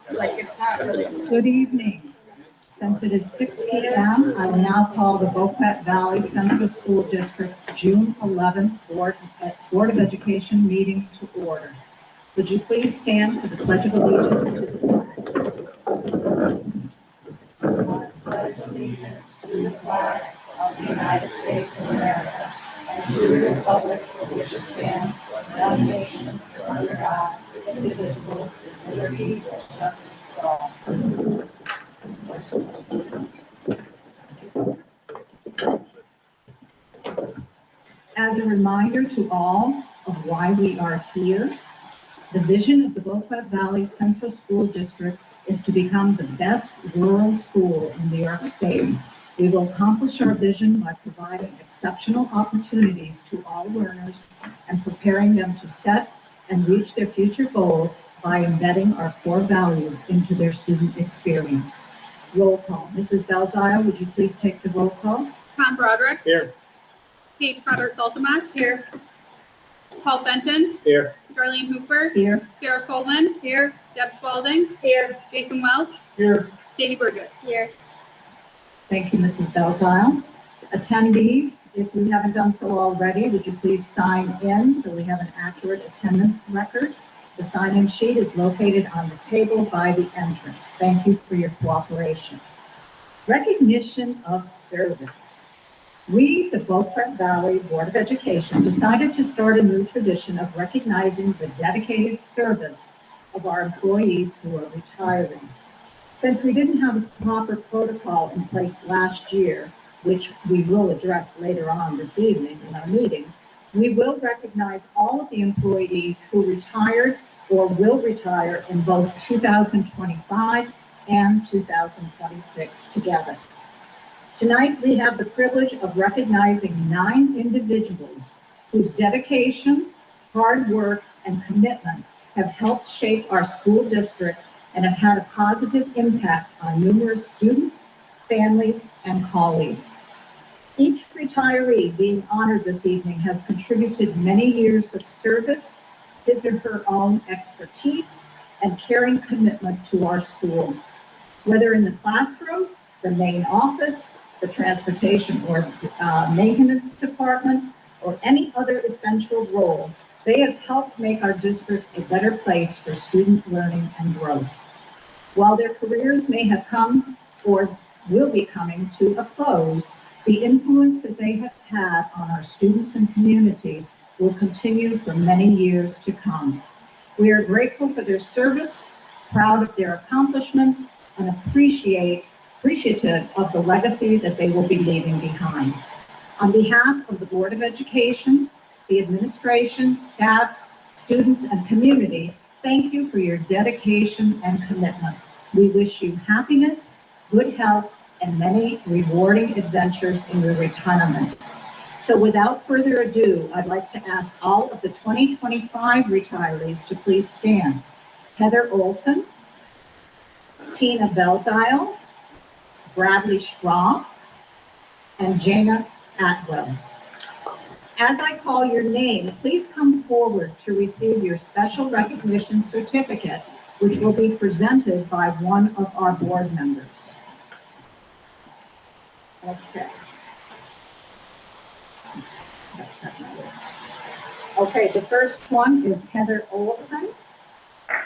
Good evening. Since it is 6 p.m., I will now call the Boquet Valley Central School District's June 11th Board of Education meeting to order. Would you please stand for the Pledge of Allegiance to the flag? I pledge allegiance to the flag of the United States of America and to the republic for which it stands, one nation, under God, indivisible, with liberty and justice for all. As a reminder to all of why we are here, the vision of the Boquet Valley Central School District is to become the best rural school in New York State. We will accomplish our vision by providing exceptional opportunities to all learners and preparing them to set and reach their future goals by embedding our core values into their student experience. Roll call. Mrs. Belzile, would you please take the roll call? Tom Broderick. Here. Paige Cotter-Saltimach. Here. Paul Fenton. Here. Darlene Hooper. Here. Sarah Coleman. Here. Deb Spalding. Here. Jason Welch. Here. Sadie Burgess. Here. Thank you, Mrs. Belzile. Attendees, if you haven't done so already, would you please sign in so we have an accurate attendance record? The sign-in sheet is located on the table by the entrance. Thank you for your cooperation. Recognition of service. We, the Boquet Valley Board of Education, decided to start a new tradition of recognizing the dedicated service of our employees who are retiring. Since we didn't have a proper protocol in place last year, which we will address later on this evening in our meeting, we will recognize all of the employees who retired or will retire in both 2025 and 2026 together. Tonight, we have the privilege of recognizing 9 individuals whose dedication, hard work, and commitment have helped shape our school district and have had a positive impact on numerous students, families, and colleagues. Each retiree being honored this evening has contributed many years of service, his or her own expertise, and caring commitment to our school. Whether in the classroom, the main office, the transportation or maintenance department, or any other essential role, they have helped make our district a better place for student learning and growth. While their careers may have come or will be coming to a close, the influence that they have had on our students and community will continue for many years to come. We are grateful for their service, proud of their accomplishments, and appreciative of the legacy that they will be leaving behind. On behalf of the Board of Education, the administration, staff, students, and community, thank you for your dedication and commitment. We wish you happiness, good health, and many rewarding adventures in your retirement. So without further ado, I'd like to ask all of the 2025 retirees to please stand. Heather Olson, Tina Belzile, Bradley Schroff, and Jana Atwell. As I call your name, please come forward to receive your special recognition certificate, which will be presented by one of our board members. Okay. Okay, the first one is Heather Olson,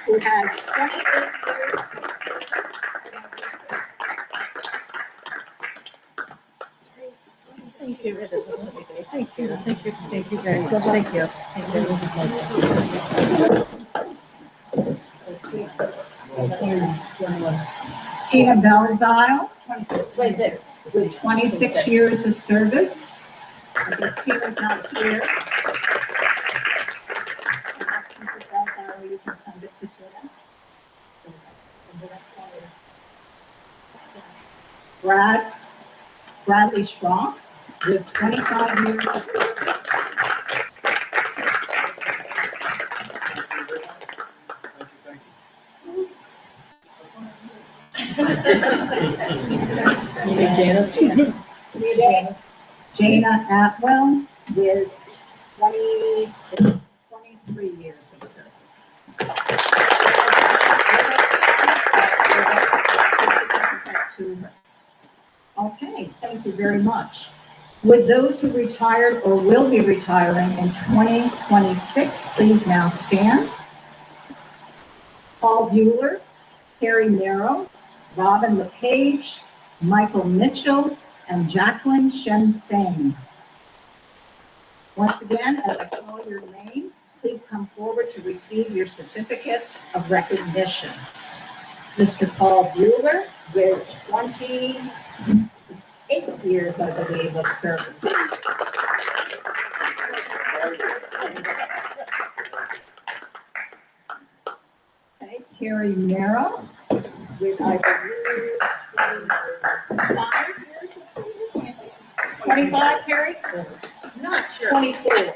who has 28 years. Thank you. This is what we do. Thank you. Thank you. Thank you very much. Thank you. Tina Belzile, with 26 years of service. I guess Tina's not here. Mrs. Belzile, you can send it to Tina. And the next one is Bradley Schroff, with 25 years of service. Jana Atwell with 23 years of service. very much. Would those who retired or will be retiring in 2026 please now stand? Paul Bueller, Carrie Merrow, Robin LePage, Michael Mitchell, and Jacqueline Shen Singh. Once again, as I call your name, please come forward to receive your certificate of recognition. Mr. Paul Bueller, with 28 years, I believe, of service. Okay, Carrie Merrow, with, I believe, 25 years of service? 25, Carrie? Not sure. 24.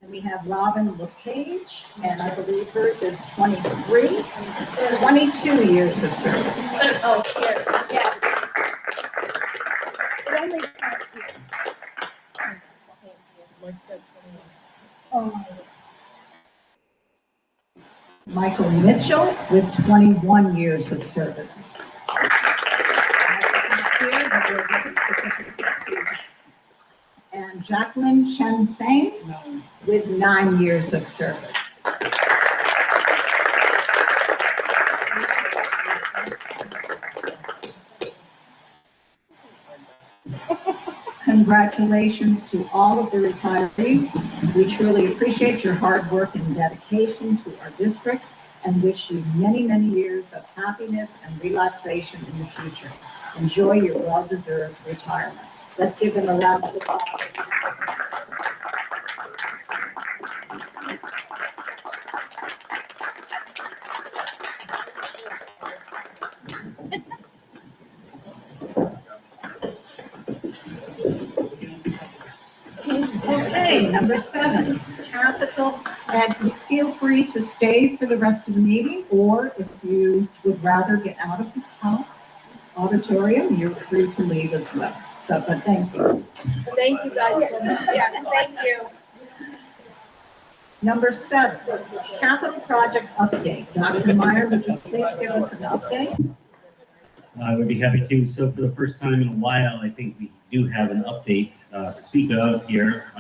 And we have Robin LePage, and I believe hers is 23, 22 years of service. Oh, yes. Yes. It only counts here. Michael Mitchell with 21 years of service. And Jacqueline Shen Singh with 9 years of service. Congratulations to all of the retirees. We truly appreciate your hard work and dedication to our district and wish you many, many years of happiness and relaxation in the future. Enjoy your well-deserved retirement. Let's give them a round of applause. Okay, number 7, capital, and feel free to stay for the rest of the meeting, or if you would rather get out of this auditorium, you're free to leave as well. So, but thank you. Thank you guys so much. Yes, thank you. Number 7, capital project update. Dr. Meyer, would you please give us an update? I would be happy to. So for the first time in a while, I think we do have an update to speak of here.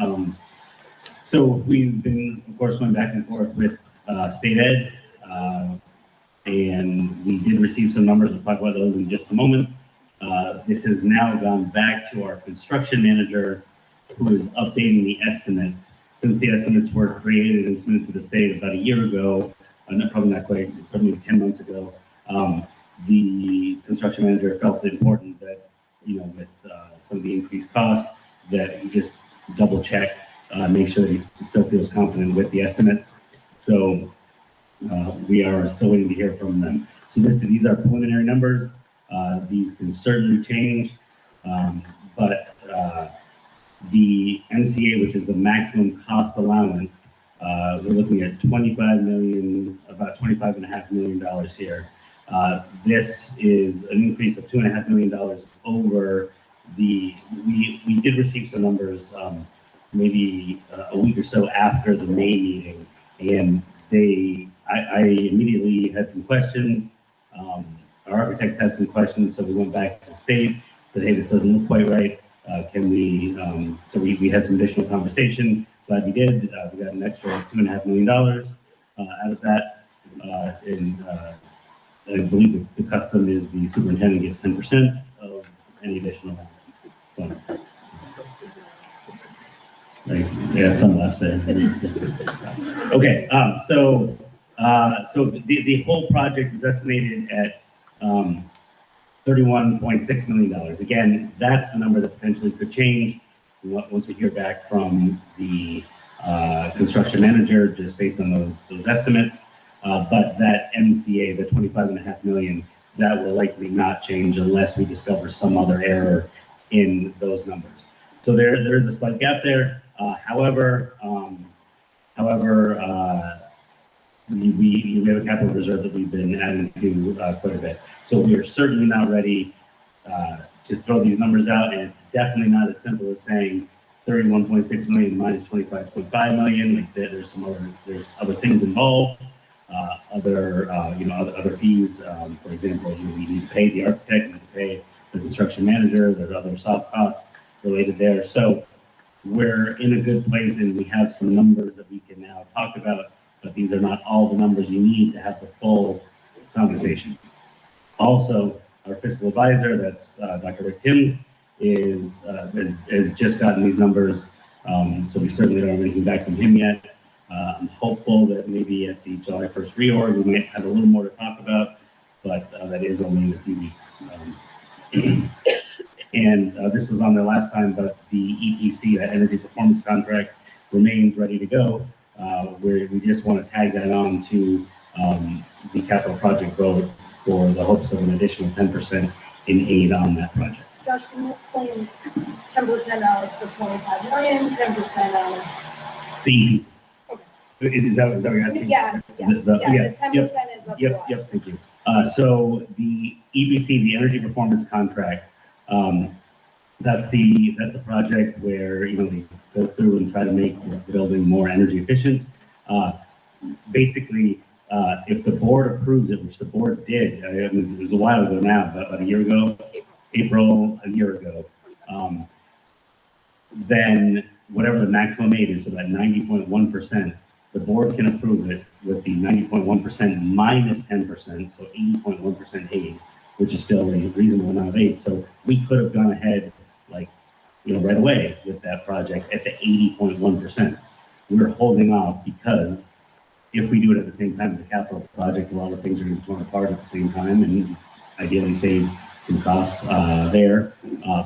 So we've been, of course, going back and forth with state ed, and we did receive some numbers. We'll talk about those in just a moment. This has now gone back to our construction manager, who is updating the estimates. Since the estimates were created and submitted to the state about a year ago, probably not quite, probably 10 months ago, the construction manager felt it important that, with some of the increased costs, that he just double check, make sure that he still feels confident with the estimates. So we are still waiting to hear from them. So these are preliminary numbers. These can certainly change, but the MCA, which is the maximum cost allowance, we're looking at about $25.5 million here. This is an increase of $2.5 million over we did receive some numbers maybe a week or so after the May meeting, and I immediately had some questions. Our architects had some questions, so we went back to the state, said, hey, this doesn't look quite right. Can we, so we had some additional conversation. Glad we did. We got an extra $2.5 million out of that. And I believe the custom is the superintendent gets 10% of any additional funds. Right, so yeah, some laughs there. Okay, so the whole project was estimated at $31.6 million. Again, that's the number that potentially could change once we hear back from the construction manager, just based on those estimates. But that MCA, the $25.5 million, that will likely not change unless we discover some other error in those numbers. So there is a slight gap there. However, we have a capital reserve that we've been adding to quite a bit. So we are certainly not ready to throw these numbers out, and it's definitely not as simple as saying 31.6 million minus 25.5 million. Like there's other things involved. other fees. For example, we need to pay the architect, we need to pay the construction manager, there are other soft costs related there. So we're in a good place and we have some numbers that we can now talk about, but these are not all the numbers you need to have the full conversation. Also, our fiscal advisor, that's Dr. Rick Timms, has just gotten these numbers, so we certainly don't have anything back from him yet. I'm hopeful that maybe at the July 1st reorg, we might have a little more to talk about, but that is only in a few weeks. And this was on there last time, but the EPC, that energy performance contract, remains ready to go. Where we just want to tag that on to the capital project vote for the hopes of an additional 10% in aid on that project. Josh, can you explain 10% out for 25 million, 10% out? The EPC. Is that what you're asking? Yeah, The 10% yep, is up Yep, thank you. So the EPC, the energy performance contract, that's the project where, they go through and try to make the building more energy efficient. Basically, if the board approves it, which the board did, it was a while ago now, about a year ago, April, a year ago, then whatever the maximum aid is, so that 90.1%, the board can approve it with the 90.1% minus 10%, so 80.1% aid, which is still a reasonable amount of aid. So we could have gone ahead, right away with that project at the 80.1%. We're holding off because if we do it at the same time as the capital project, a lot of things are going to be torn apart at the same time and ideally save some costs there.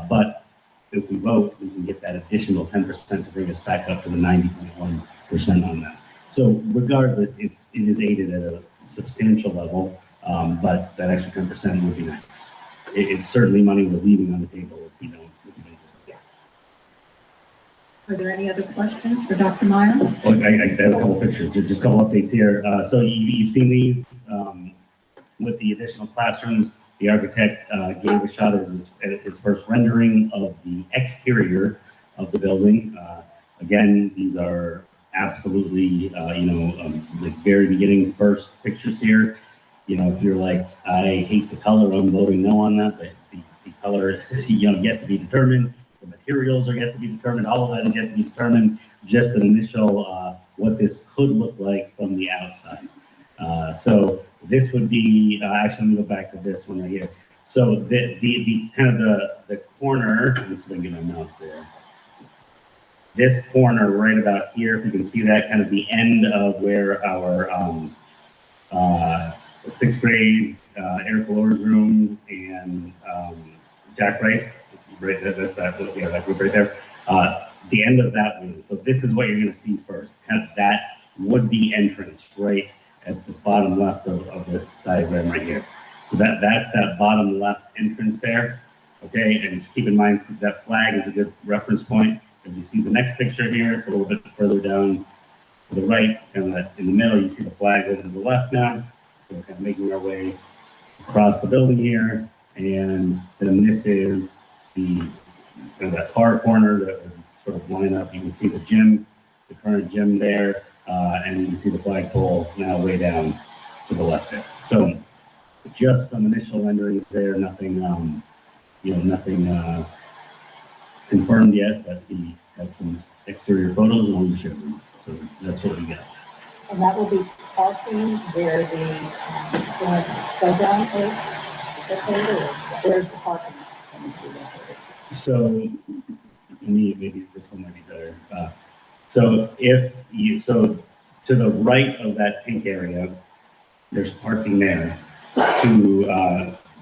But if we vote, we can get that additional 10% to bring us back up to the 90.1% on that. So regardless, it is aided at a substantial level, but that extra 10% would be nice. It's certainly money we're leaving on the table if we don't. Are there any other questions for Dr. Meyer? Well, I have a couple pictures, just a couple updates here. So you've seen these with the additional classrooms. The architect gave a shot as his first rendering of the exterior of the building. Again, these are absolutely, the very beginning first pictures here. If you're like, I hate the color, I'm voting no on that, but the color is yet to be determined. The materials are yet to be determined. All of that is yet to be determined. Just an initial what this could look like from the outside. So this would be actually, let me go back to this one right here. So the kind of the corner. Let me see if I can get my mouse there. This corner right about here, if you can see that, kind of the end of where our sixth grade Eric Lower's room and Jack Rice. Right, that's that group right there. The end of that room. So this is what you're going to see first. Kind of that would-be entrance right at the bottom left of this diagram right here. So that's that bottom left entrance there. Okay, and just keep in mind that flag is a good reference point. As you see the next picture here, it's a little bit further down to the right, kind of in the middle. You see the flag over to the left now. So we're kind of making our way across the building here, and then this is the that far corner that would sort of line up. You can see the gym, the current gym there, and you can see the flagpole now way down to the left there. So just some initial renderings there, nothing, nothing confirmed yet, but he had some exterior photos and we showed them. So that's what we got. And that will be parking where the playground is located, or where's the parking? So maybe this one might be better. So to the right of that pink area, there's parking there. To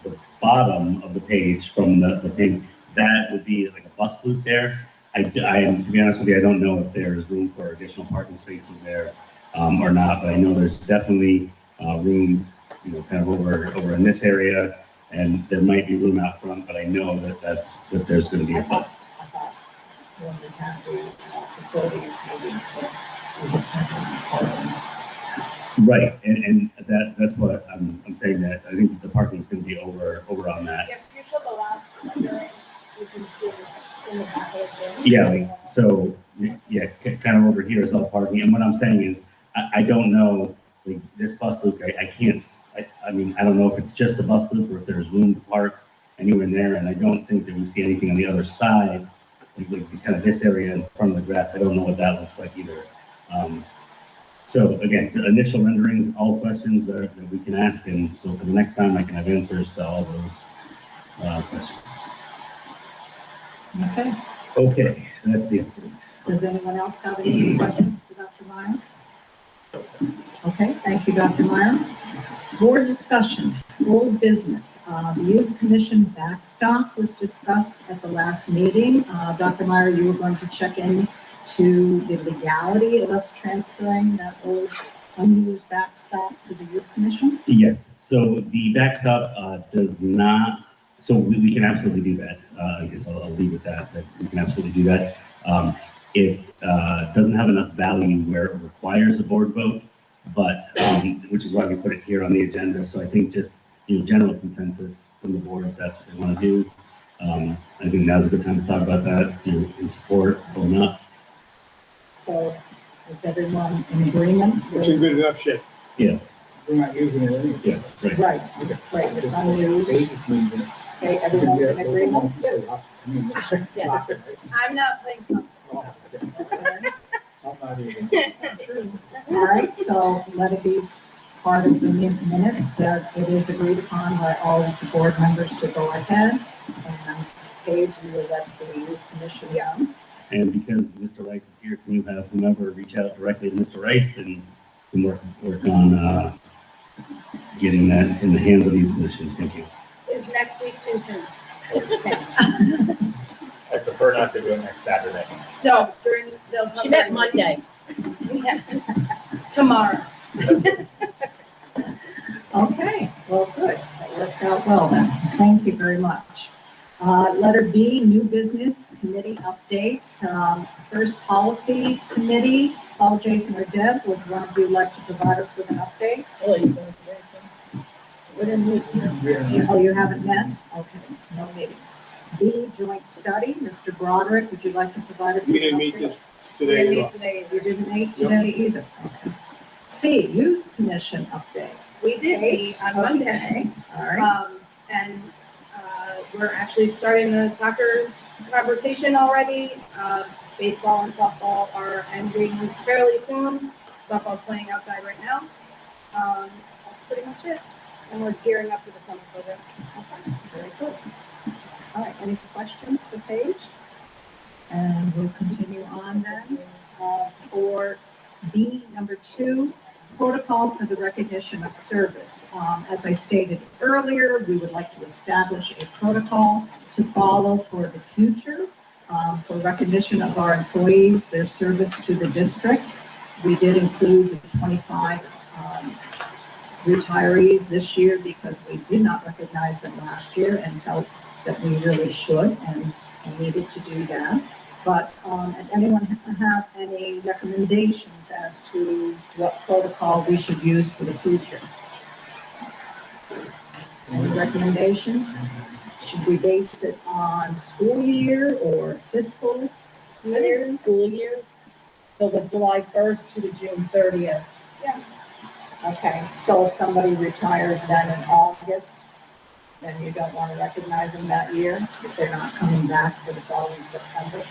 the bottom of the page from the pink, that would be like a bus loop there. To be honest with you, I don't know if there's room for additional parking spaces there or not, but I know there's definitely room, kind of over in this area. And there might be room out front, but I know that there's going to be a bump. I thought when we have the facilities meeting, so we would have Right, and that's what I'm saying, that I think the parking is going to be over on that. If you show the last rendering, you can see in the back of the Yeah, kind of over here is all parking. And what I'm saying is, I don't know like this bus loop, I can't, I mean, I don't know if it's just a bus loop or if there's room to park anywhere in there, and I don't think that we see anything on the other side, like kind of this area in front of the grass. I don't know what that looks like either. So again, the initial renderings, all questions that we can ask, and so for the next time, I can have answers to all those questions. Okay. Okay, that's the update. Does anyone else have any questions for Dr. Meyer? Okay, thank you, Dr. Meyer. Board discussion, old business. The Youth Commission backstop was discussed at the last meeting. Dr. Meyer, you were going to check in to the legality of us transferring that old unused backstop to the Youth Commission? Yes, so the backstop does not, so we can absolutely do that. I guess I'll leave it at that we can absolutely do that. It doesn't have enough value where it requires a board vote, but, which is why we put it here on the agenda. So I think just, general consensus from the board, if that's what they want to do. I think now's a good time to talk about that, in support or not. So is everyone in agreement? It's in good enough shape. Yeah. We're not using it anyway. Yeah, right. Right, it's unused. Okay, everyone's in agreement? Yeah. I'm not playing something. I'm not even. All right, so let it be part of the minutes that it is agreed upon by all of the board members to go ahead. And Paige, you will let the youth commission know. And because Mr. Rice is here, can you have whomever reach out directly to Mr. Rice and work on getting that in the hands of the youth commission? Thank you. Is next week too soon? I prefer not to do it next Saturday. No, they'll come. She meant Monday. Yeah. Tomorrow. Okay, well, good. That worked out well then. Thank you very much. Letter B, new business committee updates. First, policy committee. Paul, Jason, or Deb, would one of you like to provide us with an update? We didn't meet. Oh, you haven't met? Okay, no meetings. B, joint study. Mr. Broderick, would you like to provide us We with an didn't meet update? this We today. didn't at all. meet today. You didn't meet today either? Okay. C, youth commission update. We did meet on Monday. All right. And we're actually starting the soccer conversation already. Baseball and softball are ending fairly soon. Softball's playing outside right now. That's pretty much it. And we're gearing up for the summer program. Okay, very good. All right, any questions for Paige? And we'll continue on then. For B, number 2, protocol for the recognition of service. As I stated earlier, we would like to establish a protocol to follow for the future for recognition of our employees, their service to the district. We did include the 25 retirees this year because we did not recognize them last year and felt that we really should and needed to do that. But if anyone have any recommendations as to what protocol we should use for the future? Any recommendations? Should we base it on school year or fiscal year? School year, so the July 1st to the June 30th. Okay, so if somebody retires then in August, then you don't want to recognize them that year if they're not coming back for the following September.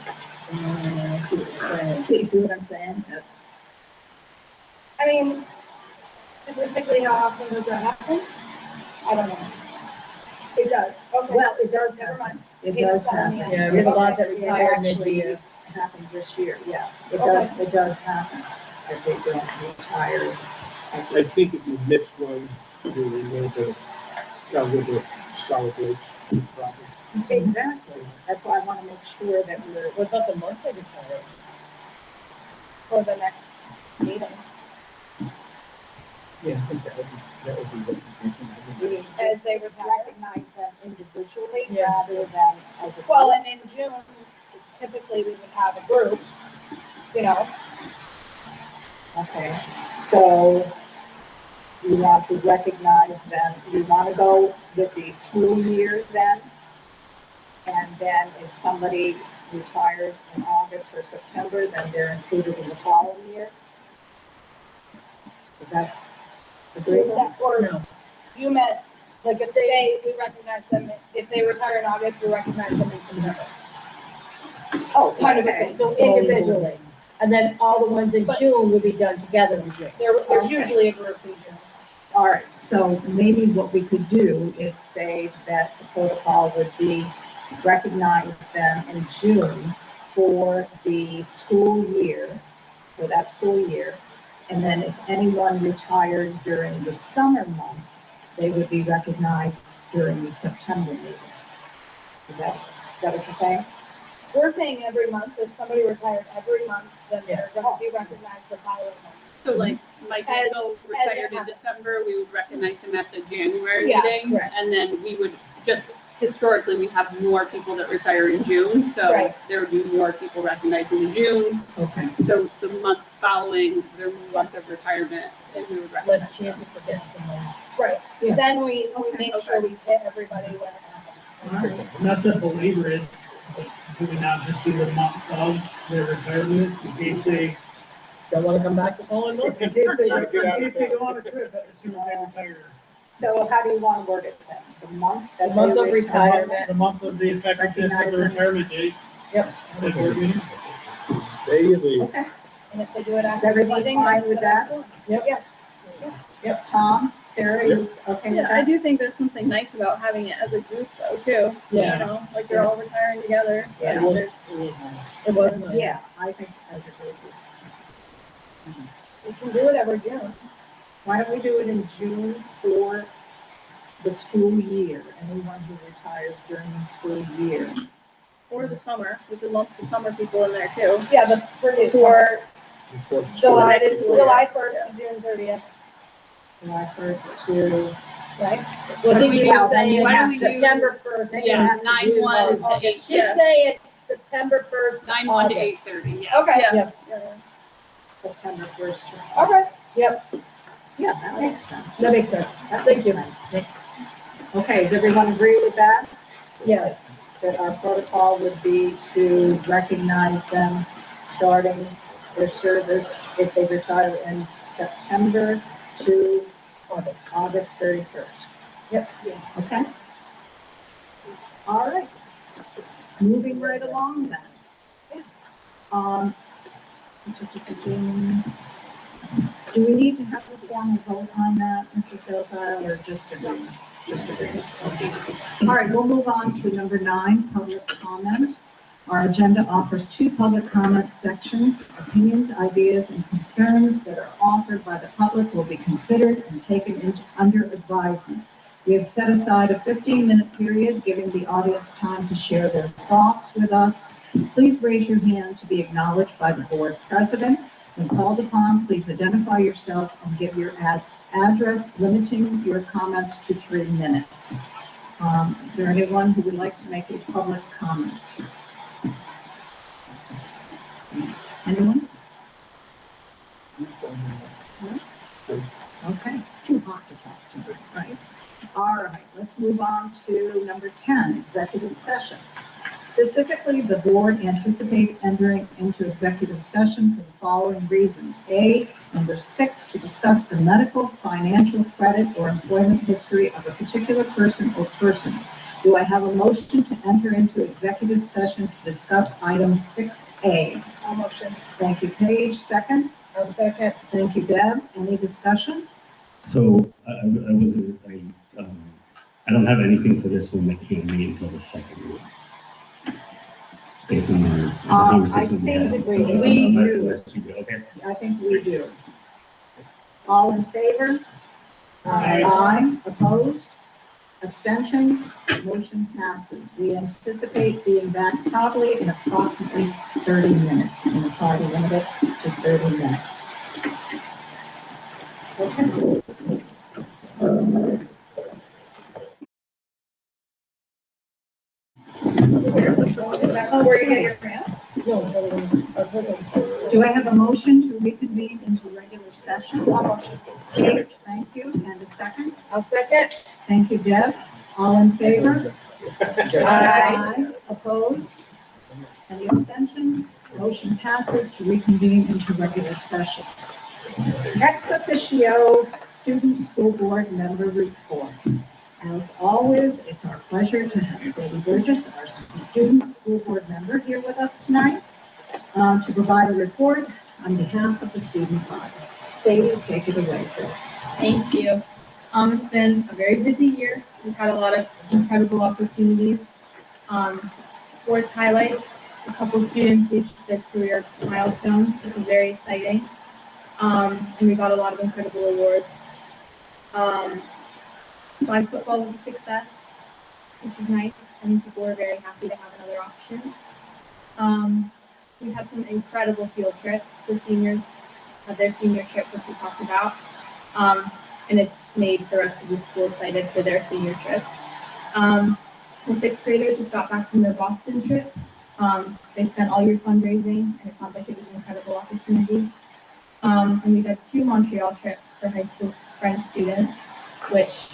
See what I'm saying? That's, I mean, statistically, how often does that happen? I don't know. It does. Okay. well, it does Never happen. mind. It does happen. Yeah, we have a lot that It retired actually mid-year. happened this year, yeah. Okay. It does happen. If they don't retire. I think if you miss one, you remove the, with the solid waste. problem. Exactly. That's why I want to make sure that we're, What about the month they retired? For the next meeting. Yeah, I think that would be what you're thinking. I think As they retire. recognize them individually Yeah. rather than as a. Well, group. and in June, typically we would have a group, you know, Okay, so you want to recognize them, you want to go with the school year then? And then if somebody retires in August or September, then they're included in the following year? Is that Is Agreeable? that, or No. you meant, like, if we recognize them, if they retire in August, we recognize them in September. Oh, Kind of a okay, thing. so individually. And then all the ones in June would be done together in June. There's Okay. usually a group in June. All right, so maybe what we could do is say that the protocol would be recognize them in June for the school year, for that school year. And then if anyone retires during the summer months, they would be recognized during the September meeting. Is that what you're saying? We're saying every month, if somebody retired every month, then they're gonna be recognized the following month. So like Mike As- Mitchell as retired it in happens. December, we would recognize him at the January Yeah, meeting. correct. And then we would just, historically, we have more people that retire in June, so Right. there would be more people recognizing in June. Okay. So the month following their month of retirement, and we would recognize Less them. chance of forgetting someone. Right, Yeah. then we Okay. make sure we hit everybody when it happens. All right. Not to belabor it, but do we not just do the month of their retirement in case they, Don't wanna come back the following month? in case they go on a trip as soon as they retire? So how do you want to word it then? The month that The month they of retire? retirement. The month of the effectiveness of Recognize the them. retirement date. Yep. The board meeting. They usually, Okay. And if they do it Is after the everyone meeting, fine that's with that? Yep. Tom, Sarah, you okay with Yeah, I that? do think there's something nice about having it as a group though, too. Yeah. You know, like they're all retiring together. So Yeah. It was, there's- it was nice. It was nice. Yeah, I think as a group is. we can do it every June. Why don't we do it in June for the school year? Anyone who retires during the school year. Or the summer, we could lump the summer people in there too. Yeah, the previous For before the July, next school year. July 1st to June 30th, July 1st to, right? Well, I think you Well, were then you saying why don't we do- September first. Then you yeah, have to 9/1 do, to 8. She's Yeah, saying September first. 9/1 to 8/30. Yeah. Okay. Yeah. Yep. September 1st to. Okay. Yep, Yeah, that makes sense. that makes sense. That Thank makes you. sense. Okay, does everyone agree with that? Yes. That our protocol would be to recognize them starting their service if they retire in September to August 31st. Yep. Okay? All right. Moving right along then. Do we need to have a formal vote on that, Mrs. Belzile, or just agree? Just agree. All right, we'll move on to number 9, public comment. Our agenda offers 2 public comment sections. Opinions, ideas, and concerns that are offered by the public will be considered and taken under advisement. We have set aside a 15-minute period, giving the audience time to share their thoughts with us. Please raise your hand to be acknowledged by the board president. When called upon, please identify yourself and give your address, limiting your comments to 3 minutes. Is there anyone who would like to make a public comment? Anyone? Okay, too hot to talk to, right? All right, let's move on to number 10, executive session. Specifically, the board anticipates entering into executive session for the following reasons. A, number 6, to discuss the medical, financial, credit, or employment history of a particular person or persons. Do I have a motion to enter into executive session to discuss item 6A? I'll motion. Thank you, Paige. Second? I'll second. Thank you, Deb. Any discussion? So I don't have anything for this one that came to me until the second one. Based on the conversation we I had. think So we I'm not- do. unless you do, okay. I think we do. All in favor? Aye. Aye. Opposed? Abstentions? Motion passes. We anticipate being back probably in approximately 30 minutes. We're going to try to limit it to 30 minutes. Okay. Oh, where you get your grant? No, Do I have a motion to reconvene into regular session? I'll motion. Paige, thank you. And a second? I'll second. Thank you, Deb. All in favor? Aye. Opposed? Any abstentions? Motion passes to reconvene into regular session. Ex officio student school board member report. As always, it's our pleasure to have Sadie Burgess, our student school board member, here with us tonight to provide a report on behalf of the student body. Sadie, take it away, please. Thank you. It's been a very busy year. We've had a lot of incredible opportunities. Sports highlights, a couple students reached their career milestones, which was very exciting. And we got a lot of incredible awards. Flag football was a success, which is nice, and people were very happy to have another option. We had some incredible field trips. The seniors had their senior trip, which we talked about, and it's made the rest of the school excited for their senior trips. The sixth graders just got back from their Boston trip. They spent all year fundraising, and it sounds like it was an incredible opportunity. And we had 2 Montreal trips for high school French students, which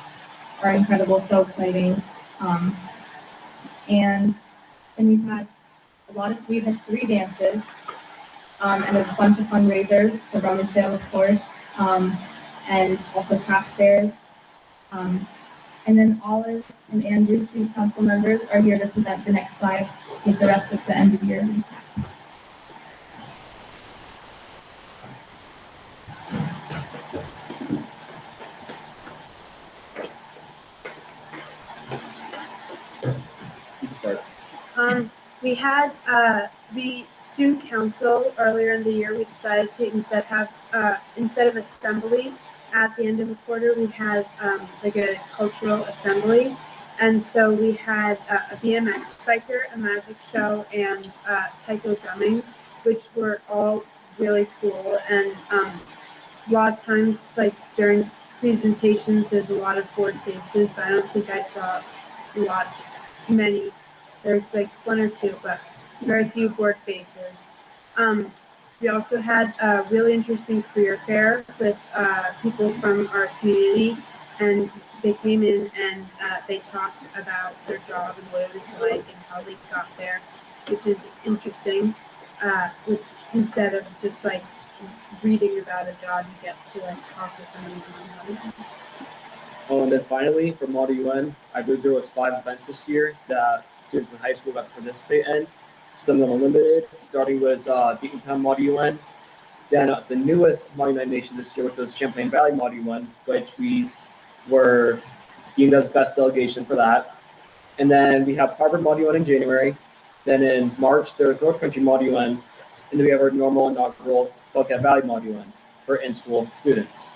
are incredible, so exciting. And we've had we've had 3 dances, and a bunch of fundraisers, the rummage sale, of course, and also craft fairs. And then Olive and Andrew, student council members, are here to present the next slide with the rest of the end of year recap. We had the student council earlier in the year. We decided to instead of assembly at the end of the quarter, we had like a cultural assembly, and so we had a BMX biker, a magic show, and taiko drumming, which were all really cool. And a lot of times, like during presentations, there's a lot of bored faces, but I don't think I saw many. There's like 1 or 2, but very few bored faces. We also had a really interesting career fair with people from our community, and they came in and they talked about their job and what it was like and how they got there, which is interesting. Which instead of just like reading about a job, you get to like talk to somebody about it. Oh, and then finally, for Model UN, I believe there was 5 events this year that students in high school got to participate in. Some of them are limited, starting with Beacontown Model UN. Then the newest Model UN nation this year, which was Champlain Valley Model UN, which we were deemed as best delegation for that. And then we have Harvard Model UN in January. Then in March, there's North Country Model UN. And then we have our normal inaugural Boquet Valley Model UN for in-school students.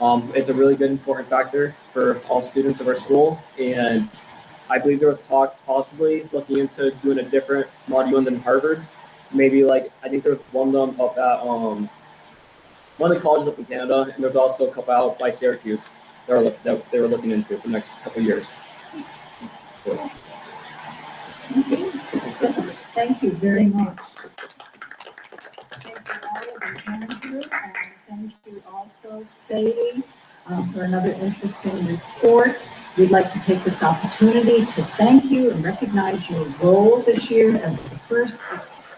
It's a really good important factor for all students of our school, and I believe there was talk possibly looking into doing a different module than Harvard. Maybe like I think there was one of them up at one of the colleges up in Canada, and there's also a couple out by Syracuse that they were looking into for the next couple of years. Thank you very much. Thank you, Olive and Andrew, and thank you also, Sadie, for another interesting report. We'd like to take this opportunity to thank you and recognize your role this year as the first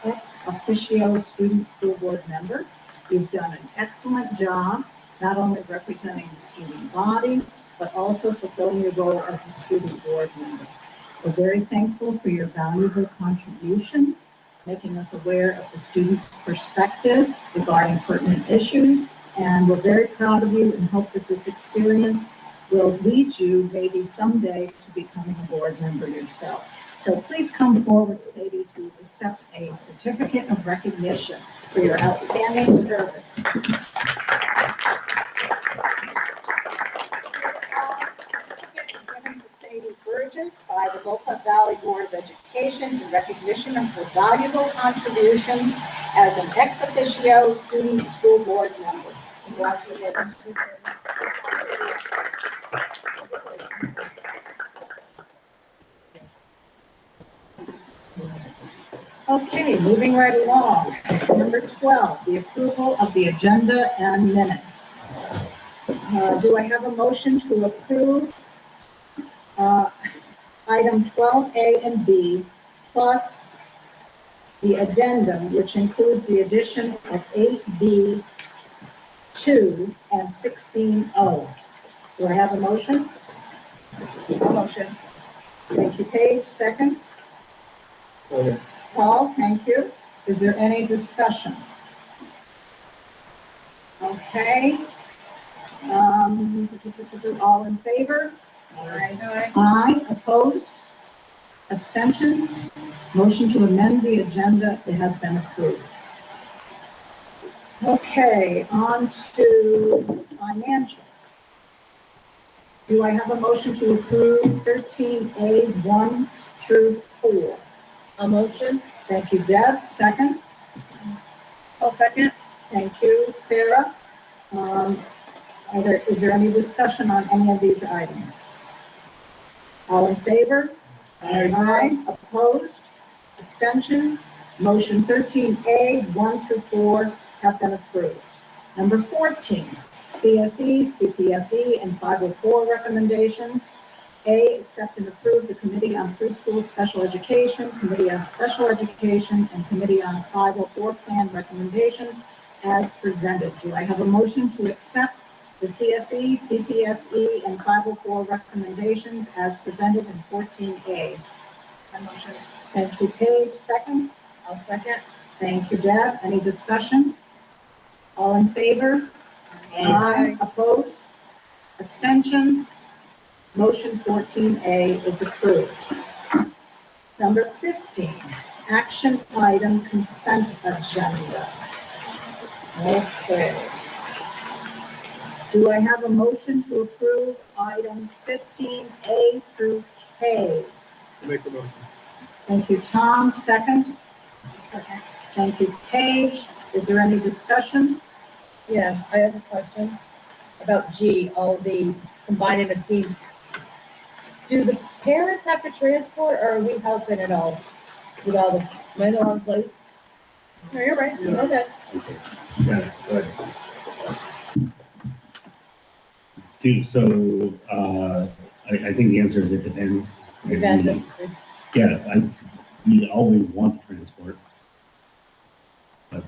ex officio student school board member. You've done an excellent job, not only representing the student body, but also fulfilling your role as a student board member. We're very thankful for your valuable contributions, making us aware of the students' perspective regarding pertinent issues, and we're very proud of you and hope that this experience will lead you maybe someday to becoming a board member yourself. So please come forward, Sadie, to accept a certificate of recognition for your outstanding service. Given to Sadie Burgess by the Boquet Valley Board of Education in recognition of her valuable contributions as an ex officio student school board member. Congratulations. Okay, moving right along. Number 12, the approval of the agenda and minutes. Do I have a motion to approve item 12A and B plus the addendum, which includes the addition of 8B 2, and 16O. Do I have a motion? Motion. Thank you, Paige. Second? Okay. Paul, thank you. Is there any discussion? Okay. All in favor? Aye. Aye, opposed? Abstentions? Motion to amend the agenda, it has been approved. Okay, on to financial. Do I have a motion to approve 13A 1 through 4? A motion? Thank you, Deb. Second? I'll second. Thank you, Sarah. Is there any discussion on any of these items? All in favor? Aye. Opposed? Abstentions? Motion 13A, 1 through 4 have been approved. Number 14, CSE, CPSE, and 504 recommendations. A, accept and approve the Committee on Preschool Special Education, Committee on Special Education, and Committee on 504 plan recommendations as presented. Do I have a motion to accept the CSE, CPSE, and 504 recommendations as presented in 14A? My motion. Thank you, Paige. Second? I'll second. Thank you, Deb. Any discussion? All in favor? Aye. Opposed? Abstentions? Motion 14A is approved. Number 15, action item consent agenda. Okay. Do I have a motion to approve items 15A through K? Make the motion. Thank you, Tom. Second? Second. Thank you, Paige. Is there any discussion? Yeah, I have a question about G, all the combining of teams. Do the parents have to transport, or are we helping at all with all the, am I in the wrong place? No, you're right. Yeah. Okay. Yeah, right. I think the answer is it depends. Depends. Yeah, we always want transport, but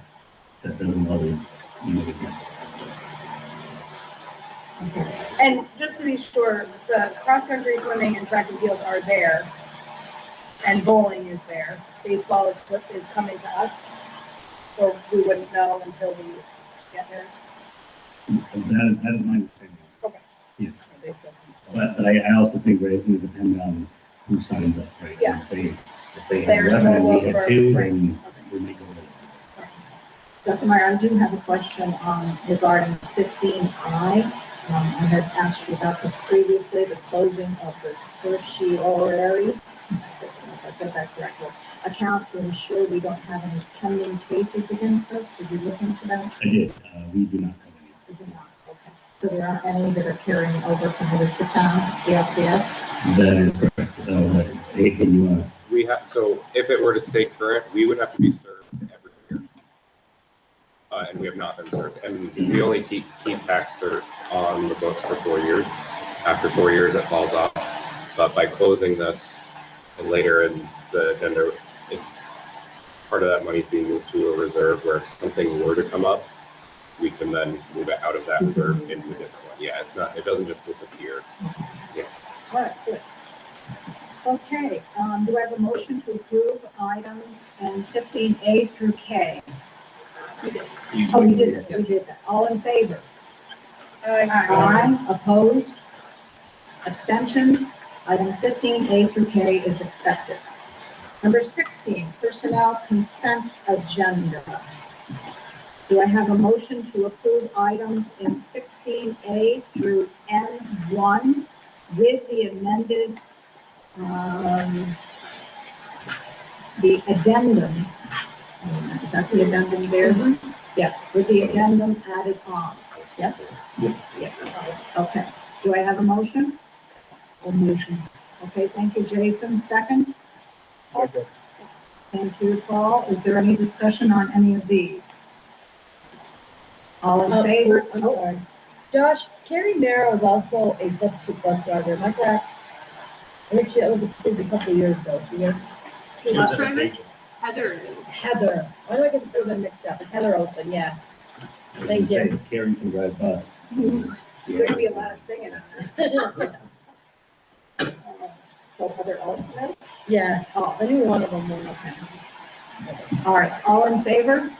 that doesn't always mean anything. And just to be sure, the cross-country swimming and track and field are there, and bowling is there. Baseball is coming to us, or we wouldn't know until we get there. That is my understanding. Okay. Yeah. But I also think that it's going to depend on who signs up, right? Yeah. If they have There's 11 and no we have votes 2, for- then Okay. we may go with it. Dr. Meyer, I do have a question regarding 15I. I had asked you about this previously, the closing of the certiorari, if I said that correctly, account to ensure we don't have any pending cases against us. Did you look into that? I did. We do not cover it. We do not. Okay. So there aren't any that are carrying over from Elizabethtown, the LCS? That is correct. Hey, can you, We have, so if it were to stay current, we would have to be served every year. And we have not been served. And we only keep tax cert on the books for 4 years. After 4 years, it falls off. But by closing this and later in the agenda, it's part of that money is being moved to a reserve where if something were to come up, we can then move it out of that reserve into a different one. Yeah, it's not, it doesn't just disappear. All right, good. Okay, do I have a motion to approve items in 15A through K? Oh, we did that. All in favor? Aye. Opposed? Abstentions? Item 15A through K is accepted. Number 16, personnel consent agenda. Do I have a motion to approve items in 16A through N1 with the amended, the addendum? Is that the addendum there? Yes, with the addendum added on. Yes? Yep. Yeah. Okay. Do I have a motion? A motion. Okay, thank you, Jason. Second? Okay. Thank you, Paul. Is there any discussion on any of these? All in favor? I'm sorry. Josh, Carrie Merrow is also a substitute bus driver, am I correct? I think she was a couple of years ago, she was. Bus driver? Heather. Heather, why do I get the two of them mixed up? It's Heather Olson, yeah. I was Thank gonna you. say, Karen can drive bus. There's be a lot of singing on that. So other alternates? Yeah, Oh, any one of them will. okay. All right, all in favor?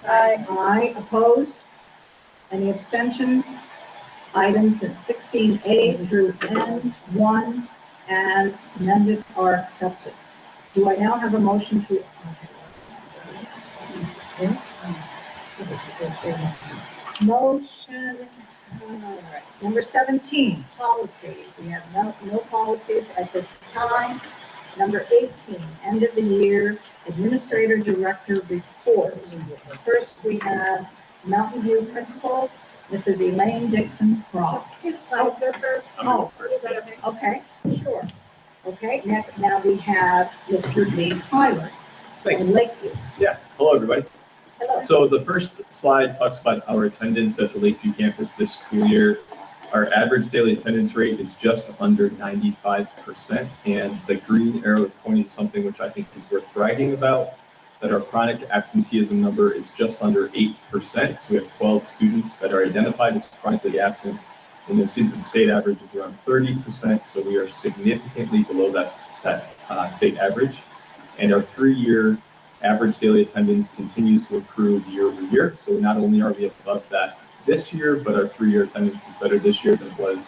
Aye, opposed? Any abstentions? Items at 16A through N1 as amended are accepted. Do I now have a motion to? Motion, all right, number 17, policy. We have no policies at this time. Number 18, end of the year administrator director report. First, we have Mountain View principal, Mrs. Elaine Dixon Cross. Slides are first. Oh, Is that okay? okay, sure. Okay, now we have Mr. Lee Hyler Thanks. from Lakeview. Yeah, hello, everybody. Hello. So the first slide talks about our attendance at the Lakeview campus this school year. Our average daily attendance rate is just under 95%, and the green arrow is pointing to something which I think is worth bragging about, that our chronic absenteeism number is just under 8%. So we have 12 students that are identified as chronically absent, and the state average is around 30%, so we are significantly below that state average. And our 3-year average daily attendance continues to improve year over year. So not only are we above that this year, but our 3-year attendance is better this year than it was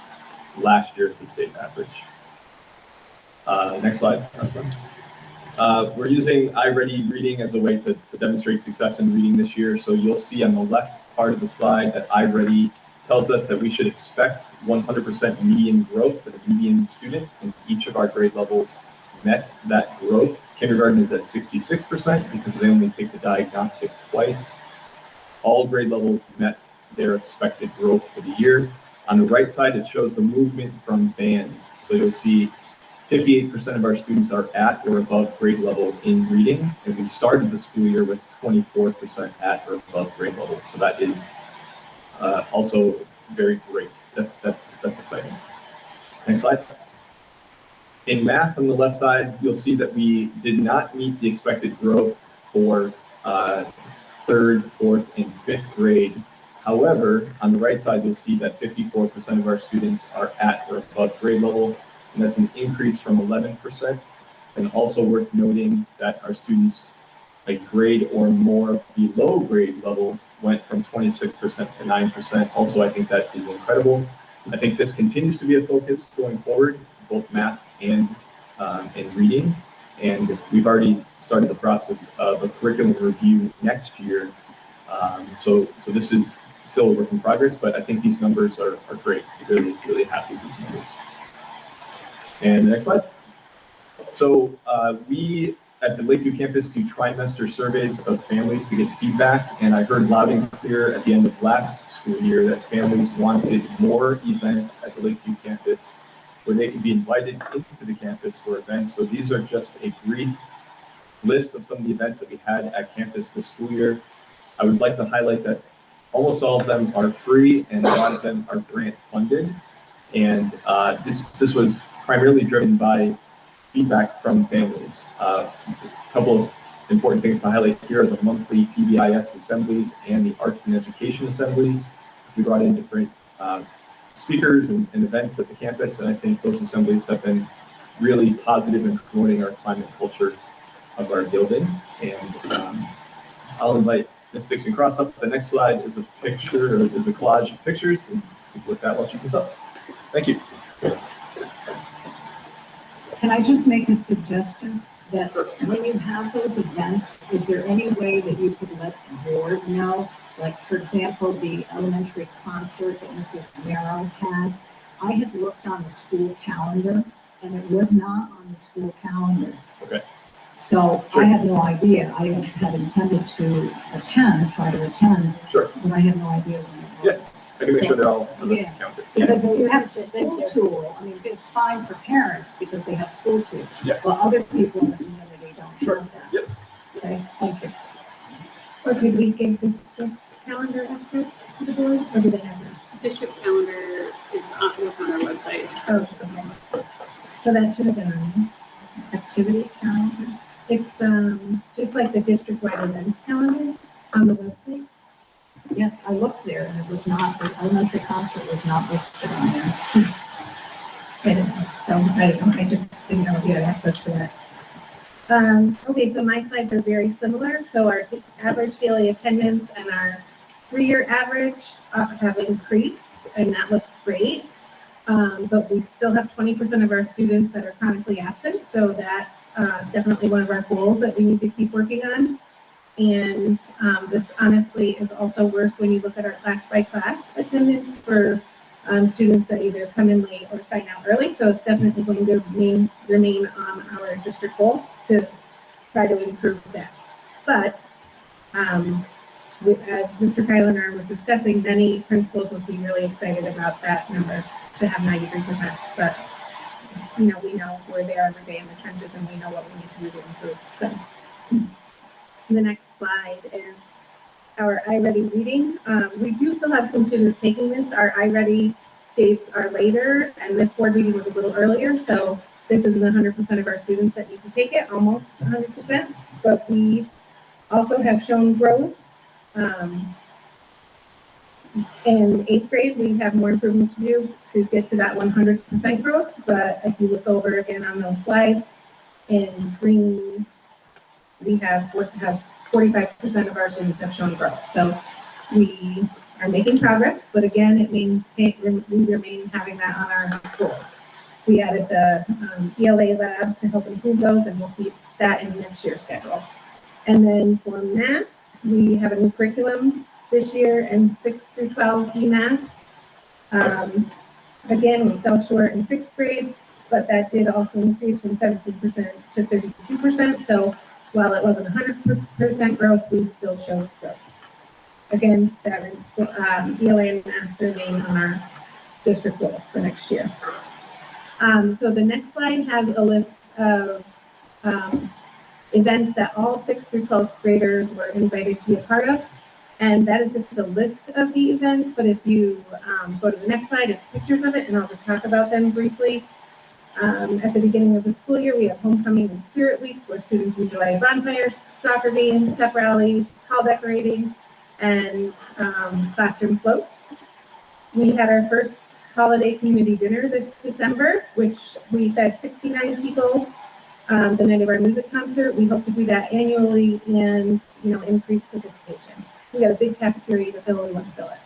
last year at the state average. Next slide. We're using iReady reading as a way to demonstrate success in reading this year. So you'll see on the left part of the slide that iReady tells us that we should expect 100% median growth for the median student, and each of our grade levels met that growth. Kindergarten is at 66% because they only take the diagnostic twice. All grade levels met their expected growth for the year. On the right side, it shows the movement from bands. So you'll see 58% of our students are at or above grade level in reading, and we started the school year with 24% at or above grade level. So that is also very great. That's exciting. Next slide. In math on the left side, you'll see that we did not meet the expected growth for 3rd, 4th, and 5th grade. However, on the right side, you'll see that 54% of our students are at or above grade level, and that's an increase from 11%. And also worth noting that our students a grade or more below grade level went from 26% to 9%. Also, I think that is incredible. I think this continues to be a focus going forward, both math and reading. And we've already started the process of a curriculum review next year. So this is still a work in progress, but I think these numbers are great. Really, really happy with these numbers. And the next slide. So we at the Lakeview campus do trimester surveys of families to get feedback, and I heard loud and clear at the end of last school year that families wanted more events at the Lakeview campus where they could be invited into the campus for events. So these are just a brief list of some of the events that we had at campus this school year. I would like to highlight that almost all of them are free and a lot of them are grant funded. And this was primarily driven by feedback from families. A couple of important things to highlight here are the monthly PBIS assemblies and the arts and education assemblies. We brought in different speakers and events at the campus, and I think those assemblies have been really positive in promoting our climate culture of our building. And I'll invite Ms. Dixon Cross up. The next slide is a picture, or is a collage of pictures, and with that, while she comes up. Thank you. Can I just make a suggestion that when you have those events, is there any way that you could let the board know? Like, for example, the elementary concert that Mrs. Merrow had, I had looked on the school calendar and it was not on the school calendar. Okay. So Sure. I had no idea. I had intended to try to attend, Sure. but I had no idea when it was. Yeah. I can make sure they're all on the Yeah. calendar. Because if you have school tool, I mean, it's fine for parents because they have school tool. Yeah. But other people in the community don't Sure. have that. Yep. Okay, thank you. Or could we give the district calendar access to the board, or do they have that? District calendar is on our website. Oh, okay. So that should have been on Activity calendar. there. It's just like the district-wide events calendar on the website. Yes, I looked there and it was not, the elementary concert was not listed on there. So I just didn't know if you had access to that. Okay, so my slides are very similar. So our average daily attendance and our 3-year average have increased, and that looks great. But we still have 20% of our students that are chronically absent. So that's definitely one of our goals that we need to keep working on. And this honestly is also worse when you look at our class by class attendance for students that either come in late or sign out early. So it's definitely going to remain on our district goal to try to improve that. But as Mr. Kyler and I were discussing, many principals would be really excited about that number to have 93%. But we know we're there every day in the trenches and we know what we need to do to improve. So the next slide is our iReady reading. We do still have some students taking this. Our iReady dates are later, and this board meeting was a little earlier, so this isn't 100% of our students that need to take it, almost 100%, but we also have shown growth. In 8th grade, we have more improvement to do to get to that 100% growth, but if you look over again on those slides, in green, we have 45% of our students have shown growth. So we are making progress, but again, we remain having that on our goals. We added the ELA lab to help improve those, and we'll keep that in next year's schedule. And then for math, we have a new curriculum this year in 6 through 12 e-math. Again, we fell short in 6th grade, but that did also increase from 17% to 32%. So while it wasn't 100% growth, we still showed growth. Again, that ELA and math remain on our district goals for next year. So the next slide has a list of events that all 6th through 12th graders were invited to be a part of. And that is just a list of the events, but if you go to the next slide, it's pictures of it, and I'll just talk about them briefly. At the beginning of the school year, we have homecoming and spirit weeks where students enjoy bonfires, soccer games, pep rallies, hall decorating, and classroom floats. We had our first holiday community dinner this December, which we fed 69 people the night of our music concert. We hope to do that annually and increase participation. We got a big cafeteria to fill, we want to fill it.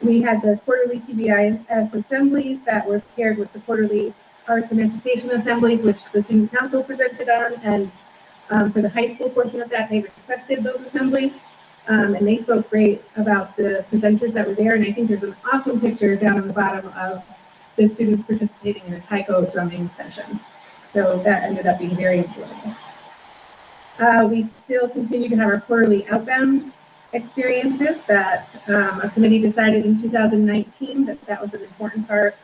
We had the quarterly PBIS assemblies that were paired with the quarterly arts and education assemblies, which the student council presented on. And for the high school portion of that, they requested those assemblies. And they spoke great about the presenters that were there. And I think there's an awesome picture down on the bottom of the students participating in a taiko drumming session. So that ended up being very enjoyable. We still continue to have our quarterly outbound experiences that a committee decided in 2019 that was an important part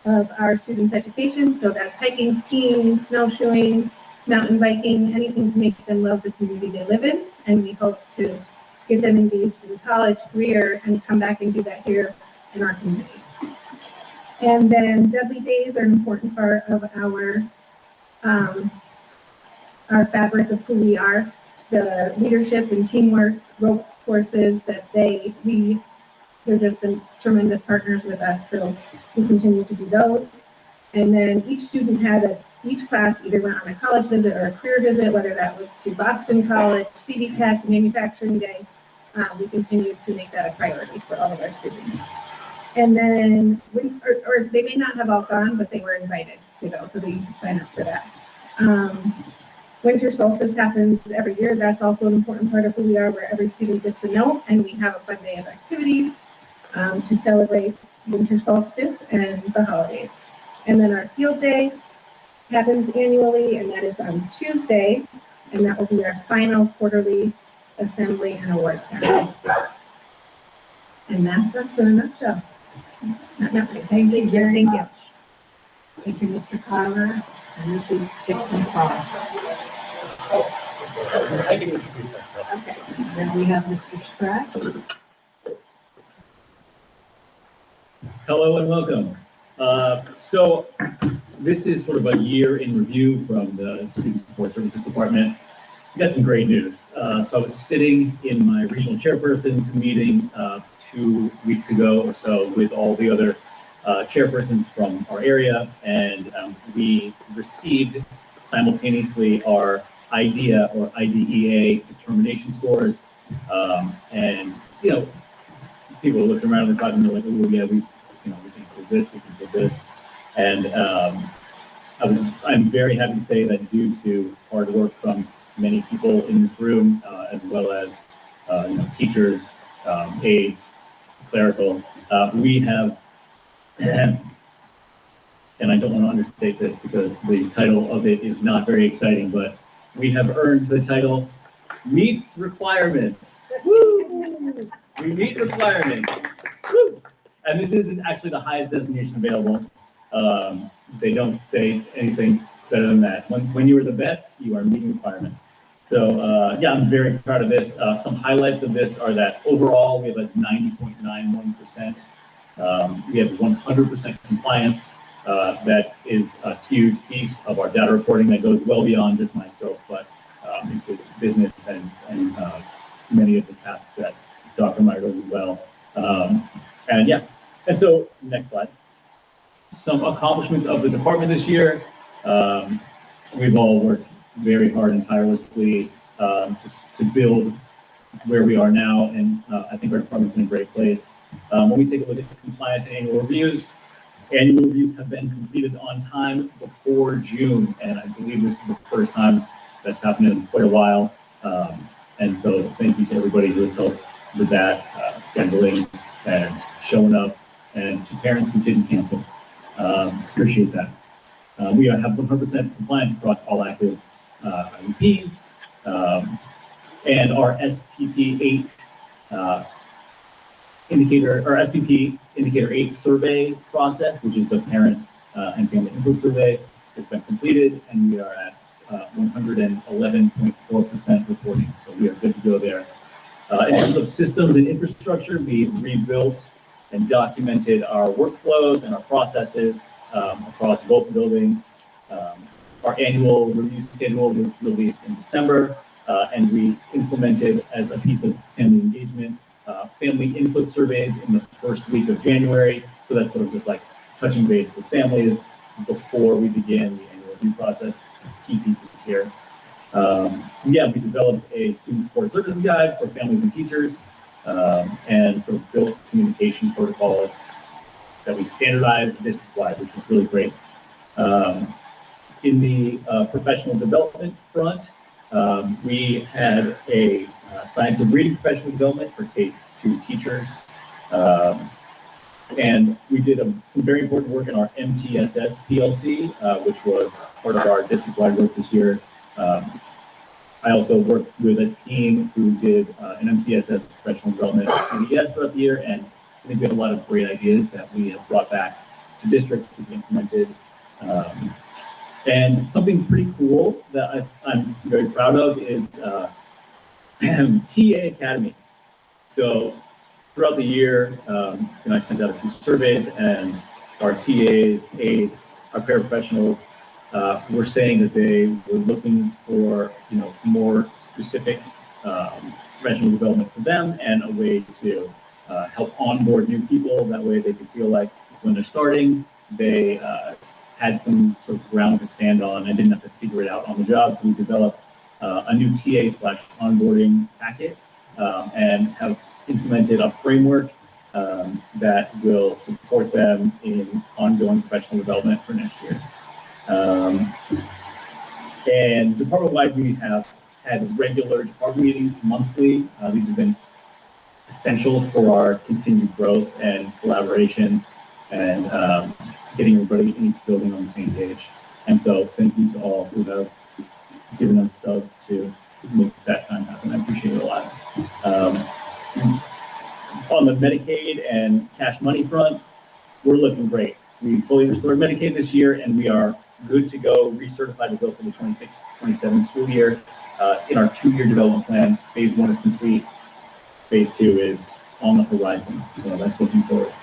of our students' education. So that's hiking, skiing, snowshoeing, mountain biking, anything to make them love the community they live in. And we hope to get them engaged in college, career, and come back and do that here in our community. And then Dudley Days are an important part of our fabric of who we are, the leadership and teamwork ropes courses that they're just tremendous partners with us. So we continue to do those. And then each class either went on a college visit or a career visit, whether that was to Boston College, CV Tech, Manufacturing Day. We continue to make that a priority for all of our students. And then, or they may not have all gone, but they were invited to go, so that you can sign up for that. Winter solstice happens every year. That's also an important part of who we are, where every student gets a note, and we have a fun day of activities to celebrate winter solstice and the holidays. And then our field day happens annually, and that is on Tuesday, and that will be our final quarterly assembly and award ceremony. And that's us in a nutshell. Thank you very much. Thank you, Mr. Kyler and Mrs. Dixon-Cross. I can introduce myself. Okay, then we have Mr. Strack. Hello and welcome. So this is sort of a year in review from the Student Support Services Department. we got some great news. So I was sitting in my regional chairpersons meeting 2 weeks ago or so with all the other chairpersons from our area, and we received simultaneously our IDEA or IDEA determination scores. And, you know, people are looking around and talking, they're like, oh, yeah, we can do this, we can do this. And I'm very happy to say that due to hard work from many people in this room, as well as teachers, aides, clerical, we have, and I don't want to understate this because the title of it is not very exciting, but we have earned the title Meets Requirements. Woo! We meet requirements. Woo! And this isn't actually the highest designation available. They don't say anything better than that. When you are the best, you are meeting requirements. So yeah, I'm very proud of this. Some highlights of this are that overall we have a 90.91%. We have 100% compliance. That is a huge piece of our data reporting that goes well beyond just my scope, but into business and many of the tasks that Dr. Meyer does as well. And yeah, and so next slide. Some accomplishments of the department this year. We've all worked very hard and tirelessly to build where we are now, and I think our department's in a great place. When we take a look at the compliance and annual reviews have been completed on time before June, and I believe this is the first time that's happened in quite a while. And so thank you to everybody who has helped with that, scheduling and showing up, and to parents who didn't cancel. Appreciate that. We have 100% compliance across all active IEPs, and our SPP 8 indicator, or SPP indicator 8 survey process, which is the parent and family input survey, has been completed, and we are at 111.4% reporting. So we are good to go there. In terms of systems and infrastructure, we've rebuilt and documented our workflows and our processes across both buildings. Our annual review schedule was released in December, and we implemented as a piece of family engagement, family input surveys in the first week of January. So that's sort of just like touching base with families before we begin the annual review process. Key pieces here. Yeah, we developed a student support services guide for families and teachers, and sort of built communication protocols that we standardized district-wide, which was really great. In the professional development front, we had a science of reading professional development for K-2 teachers. And we did some very important work in our MTSS PLC, which was part of our district-wide work this year. I also worked with a team who did an MTSS professional development CDS throughout the year, and I think we have a lot of great ideas that we have brought back to district to be implemented. And something pretty cool that I'm very proud of is TA Academy. So throughout the year, I sent out a few surveys, and our TAs, aides, our paraprofessionals were saying that they were looking for more specific professional development for them and a way to help onboard new people. That way they could feel like when they're starting, they had some sort of ground to stand on and didn't have to figure it out on the job. So we developed a new TA/onboarding packet and have implemented a framework that will support them in ongoing professional development for next year. And department-wide, we have had regular department meetings monthly. These have been essential for our continued growth and collaboration, and getting everybody in each building on the same page. And so thank you to all who have given us subs to make that time happen. I appreciate it a lot. On the Medicaid and cash money front, we're looking great. We fully restored Medicaid this year, and we are good to go, recertified to go for the 26-27 school year. In our 2-year development plan, phase 1 is complete. Phase 2 is on the horizon. So that's looking forward.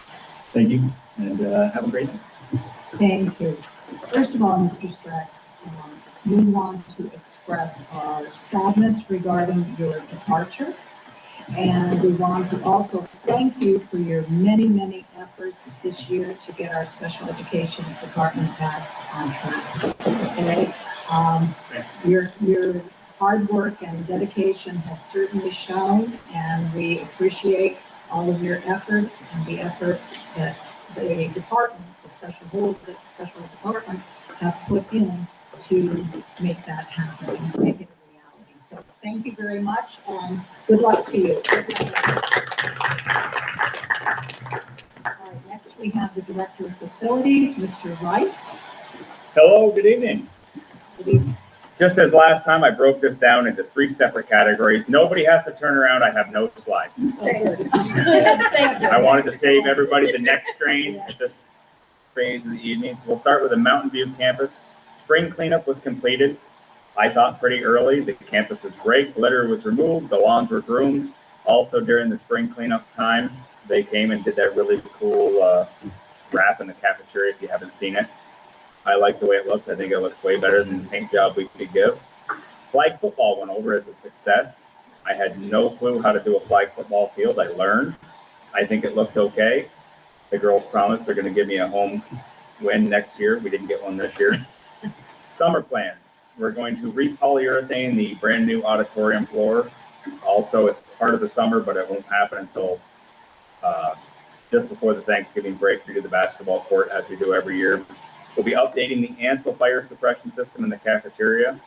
Thank you, and have a great night. Thank you. First of all, Mr. Strack, we want to express our sadness regarding your departure. And we want to also thank you for your many, many efforts this year to get our special education department back on track. Okay? Your hard work and dedication have certainly shown, and we appreciate all of your efforts and the efforts that the department, the special department, have put in to make that happen and make it a reality. So thank you very much, and good luck to you. All right, next we have the Director of Facilities, Mr. Rice. Hello, good evening. Good evening. Just as last time, I broke this down into 3 separate categories. Nobody has to turn around. I have no slides. I wanted to save everybody the neck strain at this phase of the evening. So we'll start with the Mountain View campus. Spring cleanup was completed. I thought pretty early. The campus was raked, litter was removed, the lawns were groomed. Also during the spring cleanup time, they came and did that really cool wrap in the cafeteria if you haven't seen it. I like the way it looks. I think it looks way better than the paint job we could give. Flag football went over as a success. I had no clue how to do a flag football field. I learned. I think it looked okay. The girls promised they're going to give me a home win next year. We didn't get one this year. Summer plans. We're going to re-polyurethane the brand new auditorium floor. Also, it's part of the summer, but it won't happen until just before the Thanksgiving break. We do the basketball court as we do every year. We'll be updating the Ansel fire suppression system in the cafeteria.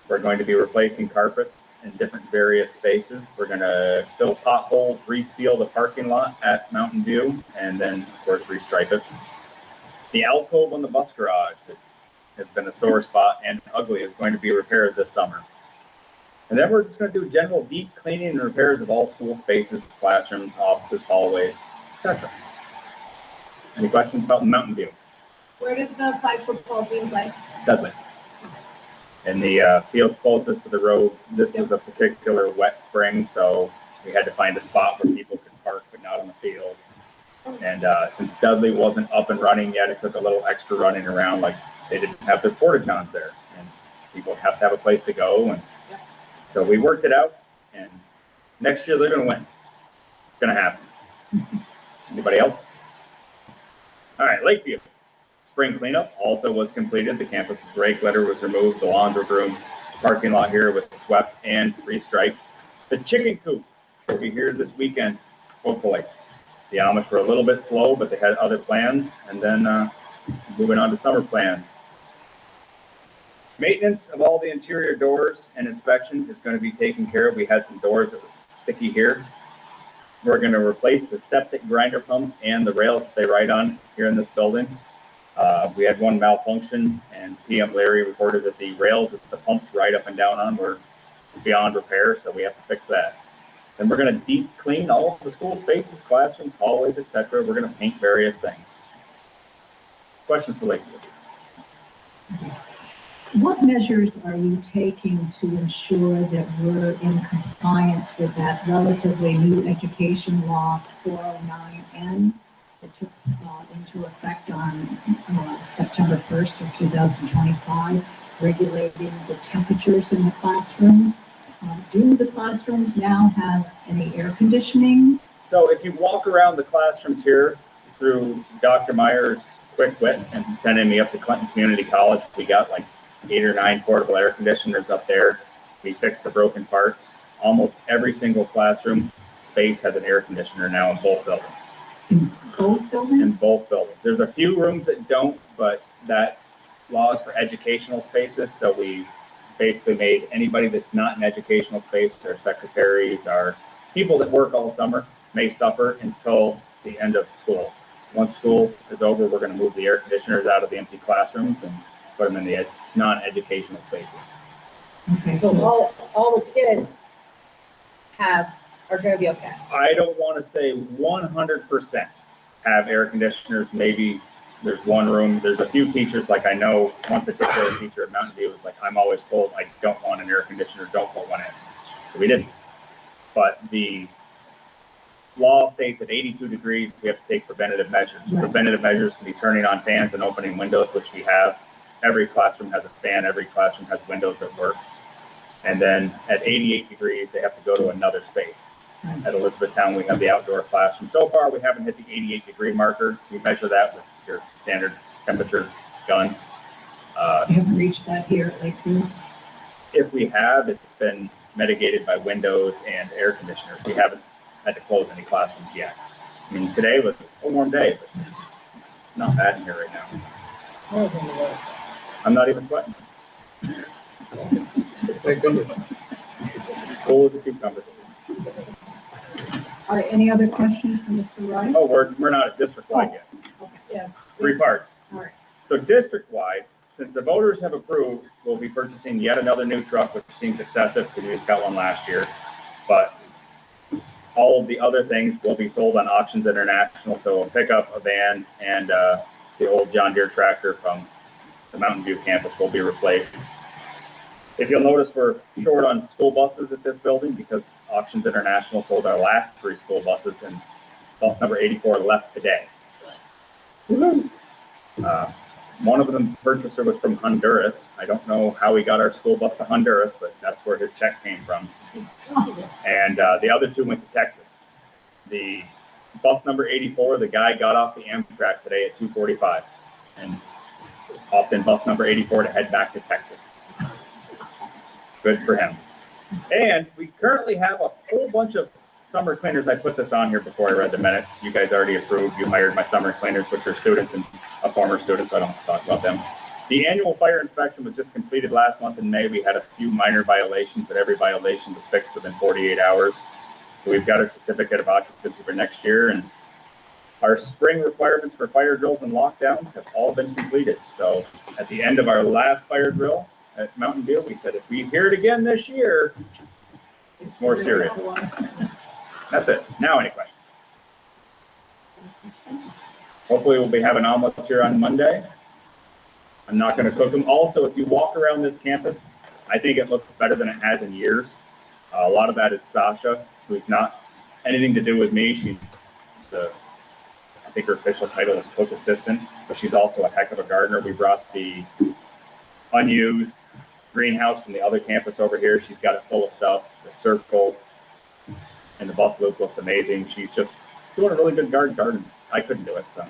We're going to be replacing carpets in different various spaces. We're going to fill potholes, reseal the parking lot at Mountain View, and then, of course, restripe it. The alcove on the bus garage that has been a sore spot and ugly is going to be repaired this summer. And then we're just going to do general deep cleaning and repairs of all school spaces, classrooms, offices, hallways, etc. Any questions about Mountain View? Where did the flag football team play? Dudley. In the field closest to the road. This was a particular wet spring, so we had to find a spot where people could park, but not on the field. And since Dudley wasn't up and running yet, it took a little extra running around. Like they didn't have their porta-johns there, and people have to have a place to go. And so we worked it out, and next year they're going to win. It's going to happen. Anybody else? All right, Lakeview. Spring cleanup also was completed. The campus was raked, litter was removed, the lawns were groomed. The parking lot here was swept and restriped. The chicken coop will be here this weekend, hopefully. The Amish were a little bit slow, but they had other plans. And then moving on to summer plans. Maintenance of all the interior doors and inspection is going to be taken care of. We had some doors that was sticky here. We're going to replace the septic grinder pumps and the rails that they ride on here in this building. We had one malfunction, and PM Larry reported that the rails that the pumps ride up and down on were beyond repair, so we have to fix that. Then we're going to deep clean all of the school spaces, classrooms, hallways, etc. We're going to paint various things. Questions for Lakeview? What measures are you taking to ensure that we're in compliance with that relatively new education law 409N that took into effect on September 1st of 2025, regulating the temperatures in the classrooms? Do the classrooms now have any air conditioning? So if you walk around the classrooms here through Dr. Meyer's quick wit and sending me up to Clinton Community College, we got like 8 or 9 portable air conditioners up there. We fixed the broken parts. Almost every single classroom space has an air conditioner now in both buildings. In both buildings? In both buildings. There's a few rooms that don't, but that law is for educational spaces. So we basically made anybody that's not in educational space, our secretaries, our people that work all summer, may suffer until the end of school. Once school is over, we're going to move the air conditioners out of the empty classrooms and put them in the non-educational spaces. Okay, So all the kids are going to be okay. I don't want to say 100% have air conditioners. Maybe there's one room. There's a few teachers, like I know one particular teacher at Mountain View was like, I'm always told I don't want an air conditioner, don't put one in. So we didn't. But the law states at 82 degrees, we have to take preventative measures. Right. Preventative measures can be turning on fans and opening windows, which we have. every classroom has a fan, every classroom has windows that work. And then at 88 degrees, they have to go to another space. At Elizabethtown, we have the outdoor classroom. So far, we haven't hit the 88-degree marker. We measure that with your standard temperature gun. You haven't reached that here at Lakeview? If we have, it's been mitigated by windows and air conditioners. We haven't had to close any classrooms yet. I mean, today was a warm day, but it's not bad in here right now. I'm not even sweating. Thank goodness. Cool as a cucumber. All right, any other questions for Mr. Rice? Oh, we're not at district-wide yet. Yeah. 3 parts. All right. So district-wide, since the voters have approved, we'll be purchasing yet another new truck, which seems excessive because we just got one last year. But all of the other things will be sold on Auctions International. So a pickup, a van, and the old John Deere tractor from the Mountain View campus will be replaced. If you'll notice, we're short on school buses at this building because Auctions International sold our last 3 school buses, and bus number 84 left today. One of them purchaser was from Honduras. I don't know how he got our school bus to Honduras, but that's where his check came from. And the other 2 went to Texas. The bus number 84, the guy got off the Amtrak today at 2:45 and hopped in bus number 84 to head back to Texas. Good for him. And we currently have a whole bunch of summer cleaners. I put this on here before I read the minutes. You guys already approved. You hired my summer cleaners, which are students and a former student, so I don't talk about them. The annual fire inspection was just completed last month in May. We had a few minor violations, but every violation was fixed within 48 hours. So we've got a certificate of occupancy for next year, and our spring requirements for fire drills and lockdowns have all been completed. So at the end of our last fire drill at Mountain View, we said, if we hear it again this year, it's more serious. That's it. Now, any questions? Hopefully we'll be having omelets here on Monday. I'm not going to cook them. Also, if you walk around this campus, I think it looks better than it has in years. A lot of that is Sasha, who's not anything to do with me. She's I think her official title is cook assistant, but she's also a heck of a gardener. We brought the unused greenhouse from the other campus over here. She's got it full of stuff. The circle and the bus loop looks amazing. She's just doing a really good garden. I couldn't do it, so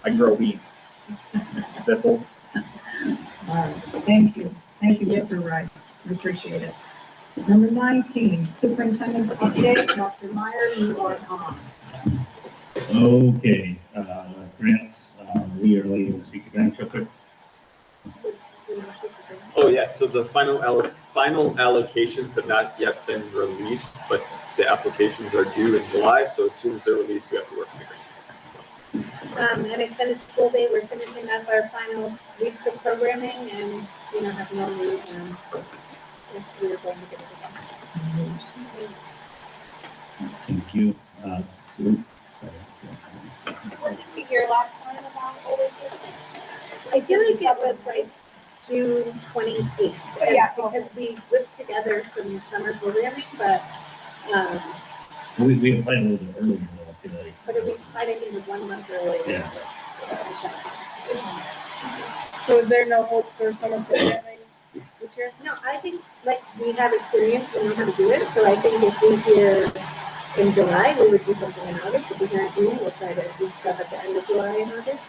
I can grow weeds, thistles. All right, thank you. Thank you, Mr. Rice. We appreciate it. Number 19, Superintendent's update. Dr. Meyer, you are on. Okay, grants, we are able to speak to grants real quick. Oh, yeah, so the final allocations have not yet been released, but the applications are due in July, so as soon as they're released, we have to work on the grants. An extended school day, we're finishing up our final weeks of programming and, have no reason if we were going to get it done. Thank you. Sue, sorry. Your last one about Oasis? I feel like it was like June 28th. Yeah, because we whipped together some summer programming, but, We applied a little bit earlier, though, I feel like. but it was, I think it was 1 month earlier. Yeah. So is there no hope for summer programming this year? No, I think, we have experience, we know how to do it, so I think if we hear in July, we would do something in August. If we hear in June, we'll try to do stuff at the end of July and August.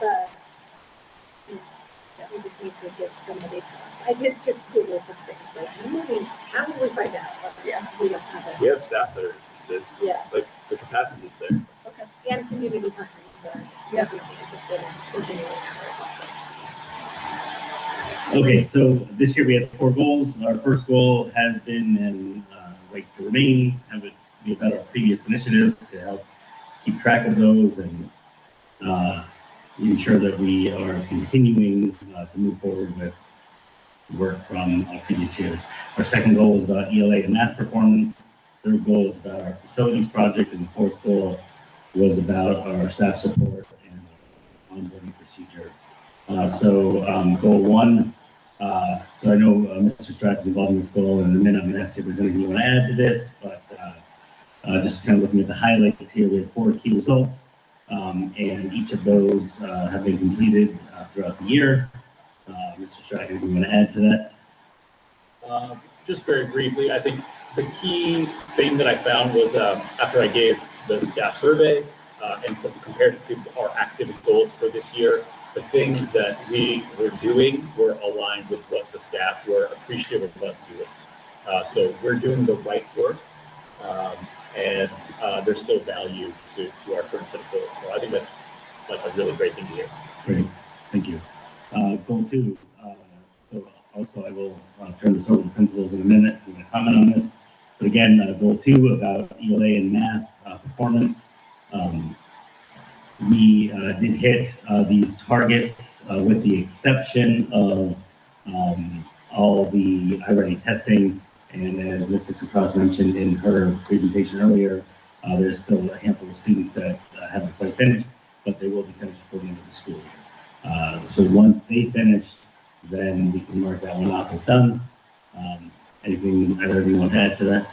But we just need to get somebody to us. I did just Google some things, how will we find out? But yeah, we don't have it. We have staff that are interested, Yeah, like the capacity is there. okay. And community partners are definitely interested in continuing our process. Okay, so this year we have 4 goals. Our first goal has been and to remain, have it be about our previous initiatives to help keep track of those and ensure that we are continuing to move forward with work from previous years. Our second goal is about ELA and math performance. Third goal is about our facilities project, and the fourth goal was about our staff support and onboarding procedure. Goal 1. So I know Mr. Strack is involved in this goal, and in a minute I'm going to ask you if there's anything you want to add to this, but just kind of looking at the highlights here, we have 4 key results, and each of those have been completed throughout the year. Mr. Stratton, anything you want to add to that? Just very briefly, I think the key thing that I found was after I gave the staff survey and so compared it to our active goals for this year, the things that we were doing were aligned with what the staff were appreciative of us doing. So we're doing the right work, and there's still value to our current set of goals. So I think that's like a really great thing to hear. Great, thank you. Goal 2. So also, I will turn this over to principals in a minute. I'm going to comment on this. But again, goal 2 about ELA and math performance. We did hit these targets with the exception of all the iReady testing. And as Mrs. Cross mentioned in her presentation earlier, there's still a handful of students that haven't quite finished, but they will be finished before the end of the school year. So once they finish, then we can mark that one off as done. Anything either of you want to add to that?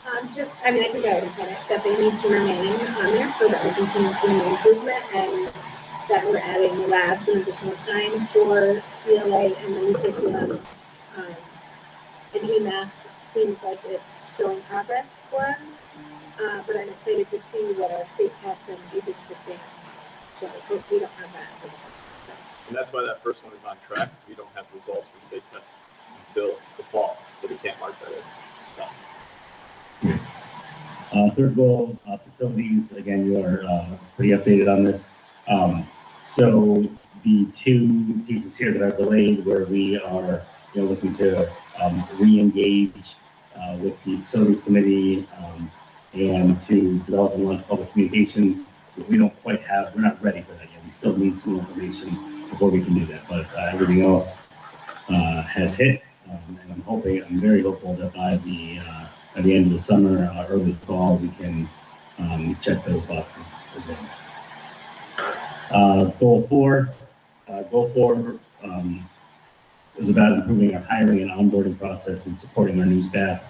I think I already said it, that they need to remain on there so that we can continue improvement and that we're adding labs and additional time for ELA and then curriculum. And EMAth seems like it's showing progress for us, but I'm excited to see what our state tests and agents exams show, because we don't have that. And that's why that first one is on track, so you don't have results from state tests until the fall, so we can't mark that as done. Third goal, facilities. Again, you are pretty updated on this. So the 2 pieces here that are delayed, where we are looking to re-engage with the facilities committee and to develop and launch public communications. We don't quite have, we're not ready for that yet. We still need some information before we can do that, but everything else has hit, and I'm very hopeful that by the end of the summer, early fall, we can check those boxes as well. Goal 4 is about improving our hiring and onboarding process and supporting our new staff.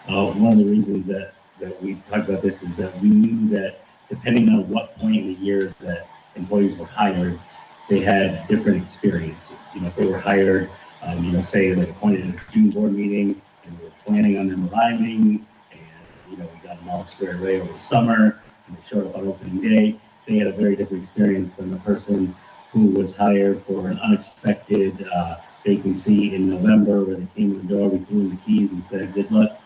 One of the reasons that we talked about this is that we knew that depending on what point in the year that employees were hired, they had different experiences. If they were hired, say like appointed at a June board meeting, and we were planning on them arriving, and we got them all squared away over the summer, and they showed up on opening day, they had a very different experience than the person who was hired for an unexpected vacancy in November, where they came in the door, we threw them the keys and said, good luck,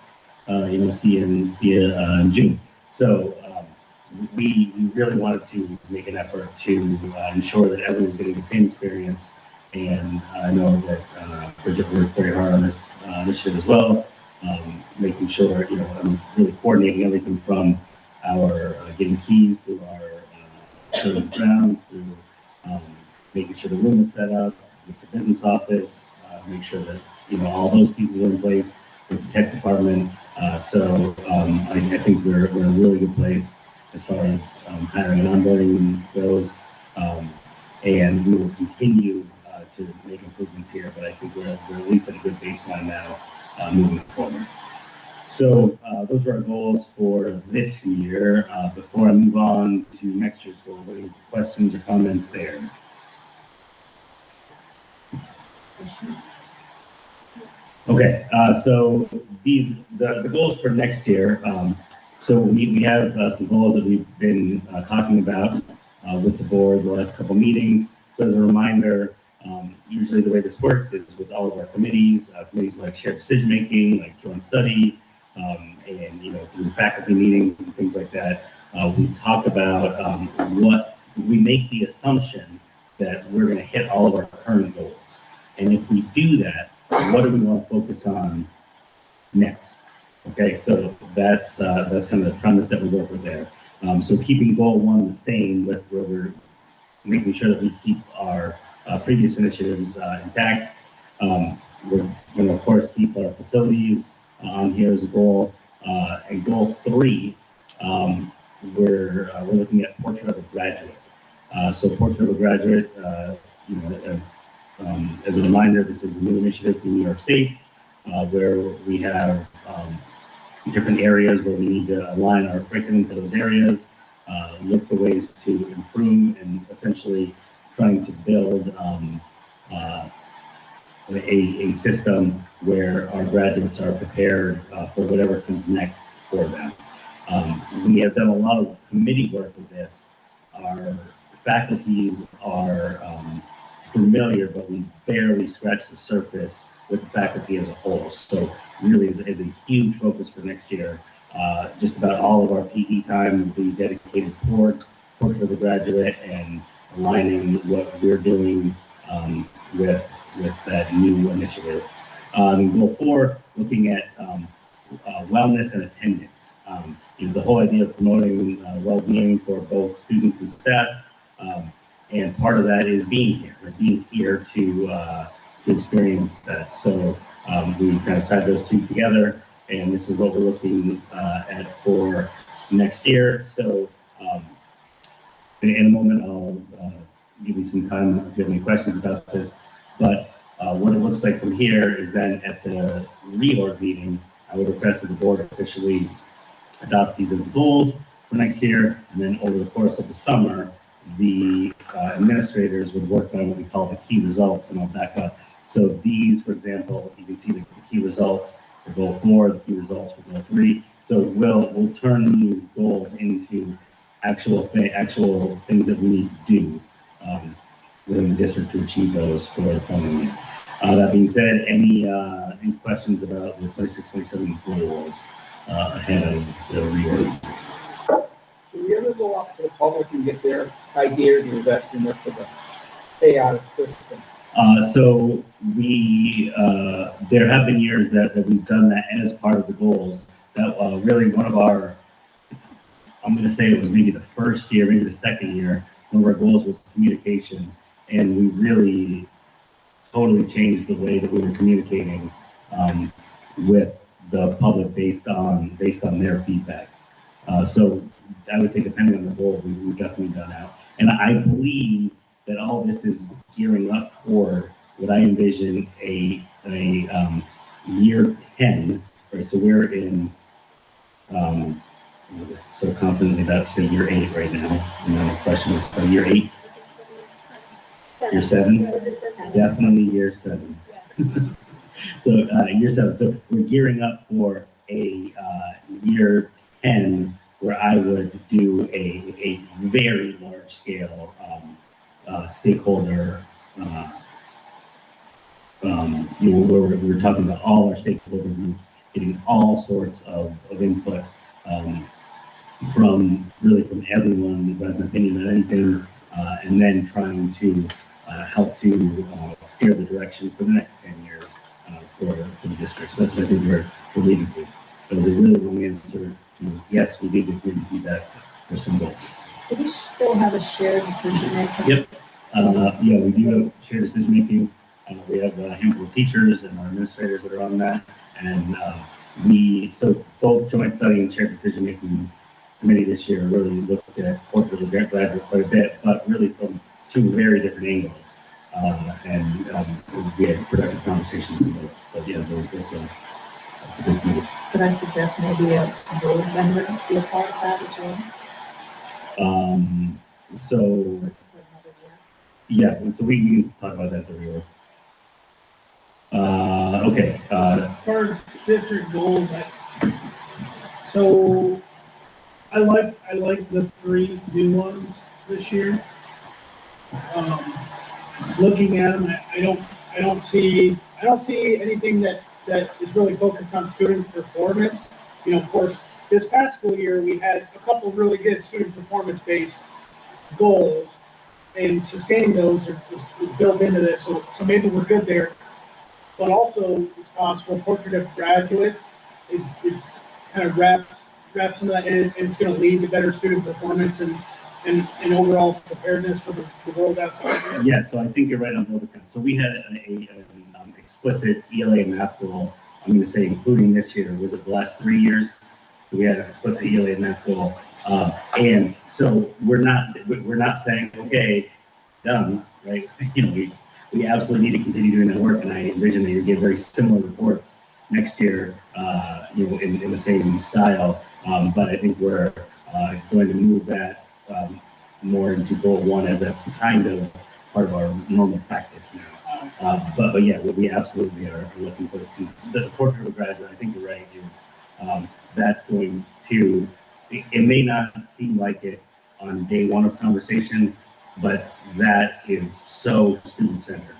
see you in June. So we really wanted to make an effort to ensure that everyone's getting the same experience. And I know that Bridget worked very hard on this initiative as well, making sure, I'm really coordinating everything from our getting keys to our grounds, through making sure the room is set up with the business office, make sure that, all those pieces are in place with the tech department. So I think we're in a really good place as far as hiring and onboarding goes. And we will continue to make improvements here, but I think we're at least at a good baseline now moving forward. So those were our goals for this year. Before I move on to next year's goals, any questions or comments there? Okay, so the goals for next year. So we have some goals that we've been talking about with the board the last couple meetings. So as a reminder, usually the way this works is with all of our committees like shared decision making, like joint study, and through faculty meetings and things like that. We talk about what we make the assumption that we're going to hit all of our current goals, and if we do that, what do we want to focus on next? Okay, so that's kind of the premise that we work with there. So keeping goal 1 the same, with where we're making sure that we keep our previous initiatives intact. We're going to, of course, keep our facilities on here as a goal. And goal 3, we're looking at portrait of a graduate. So portrait of a graduate, as a reminder, this is a new initiative from New York State, where we have different areas where we need to align our curriculum to those areas, look for ways to improve, and essentially trying to build a system where our graduates are prepared for whatever comes next for them. We have done a lot of committee work with this. Our faculties are familiar, but we barely scratched the surface with the faculty as a whole. So really is a huge focus for next year. Just about all of our PE time will be dedicated toward work for the graduate and aligning what we're doing with that new initiative. Goal 4, looking at wellness and attendance. The whole idea of promoting well-being for both students and staff, and part of that is being here to experience that. So we kind of tied those two together, and this is what we're looking at for next year. So in a moment, I'll give you some time if you have any questions about this. But what it looks like from here is then at the reorg meeting, I would request that the board officially adopts these as the goals for next year, and then over the course of the summer, the administrators would work on what we call the key results, and I'll back up. So these, for example, you can see the key results for goal 4, the key results for goal 3. So we'll turn these goals into actual things that we need to do within the district to achieve those for the following year. That being said, any questions about the 26-27 goals ahead of the reorg? Do we ever go up to the public and get their ideas, or is that too much of a stay out of the system? So we, there have been years that we've done that as part of the goals. That really one of our, I'm going to say it was maybe the first year, maybe the second year, one of our goals was communication, and we really totally changed the way that we were communicating with the public based on their feedback. So I would say, depending on the goal, we've definitely done that. And I believe that all this is gearing up toward what I envision a year 10, right? So we're in, I'm so confidently about to say year 8 right now. And then the question is, so year 8? Year 7? Definitely year 7. So year 7. So we're gearing up for a year 10 where I would do a very large scale stakeholder, where we're talking about all our stakeholder groups, getting all sorts of input from everyone who has an opinion about anything, and then trying to help to steer the direction for the next 10 years for the district. So that's what I think we're leading to. It was a really long answer to yes, we need to community feedback for some goals. Do we still have a shared decision making? Yep. Yeah, we do have shared decision making. We have a handful of teachers and our administrators that are on that, and so both joint study and shared decision making committee this year really looked at corporate graduate quite a bit, but really from 2 very different angles. And we had productive conversations in both. But yeah, it's a good committee. Could I suggest maybe a board member be a part of that as well? So yeah, so we can talk about that at the reorg. Okay. For district goals, so I like the 3 new ones this year. Looking at them, I don't see anything that is really focused on student performance. Of course, this past school year we had a couple of really good student performance based goals, and sustaining those is built into this. So maybe we're good there. But also, it's possible portrait of graduates is kind of wraps some of that in, and it's going to lead to better student performance and overall preparedness for the world outside. Yeah, so I think you're right on both accounts. So we had an explicit ELA math goal. I'm going to say, including this year, was it the last 3 years? We had an explicit ELA math goal, and so we're not saying okay, done, right? We absolutely need to continue doing that work, and I envision that you get very similar reports next year, in the same style. But I think we're going to move that more into goal 1, as that's kind of part of our normal practice now. But yeah, we absolutely are looking for the students. The portrait of a graduate, I think you're right, is that's going to, it may not seem like it on day one of conversation, but that is so student-centered.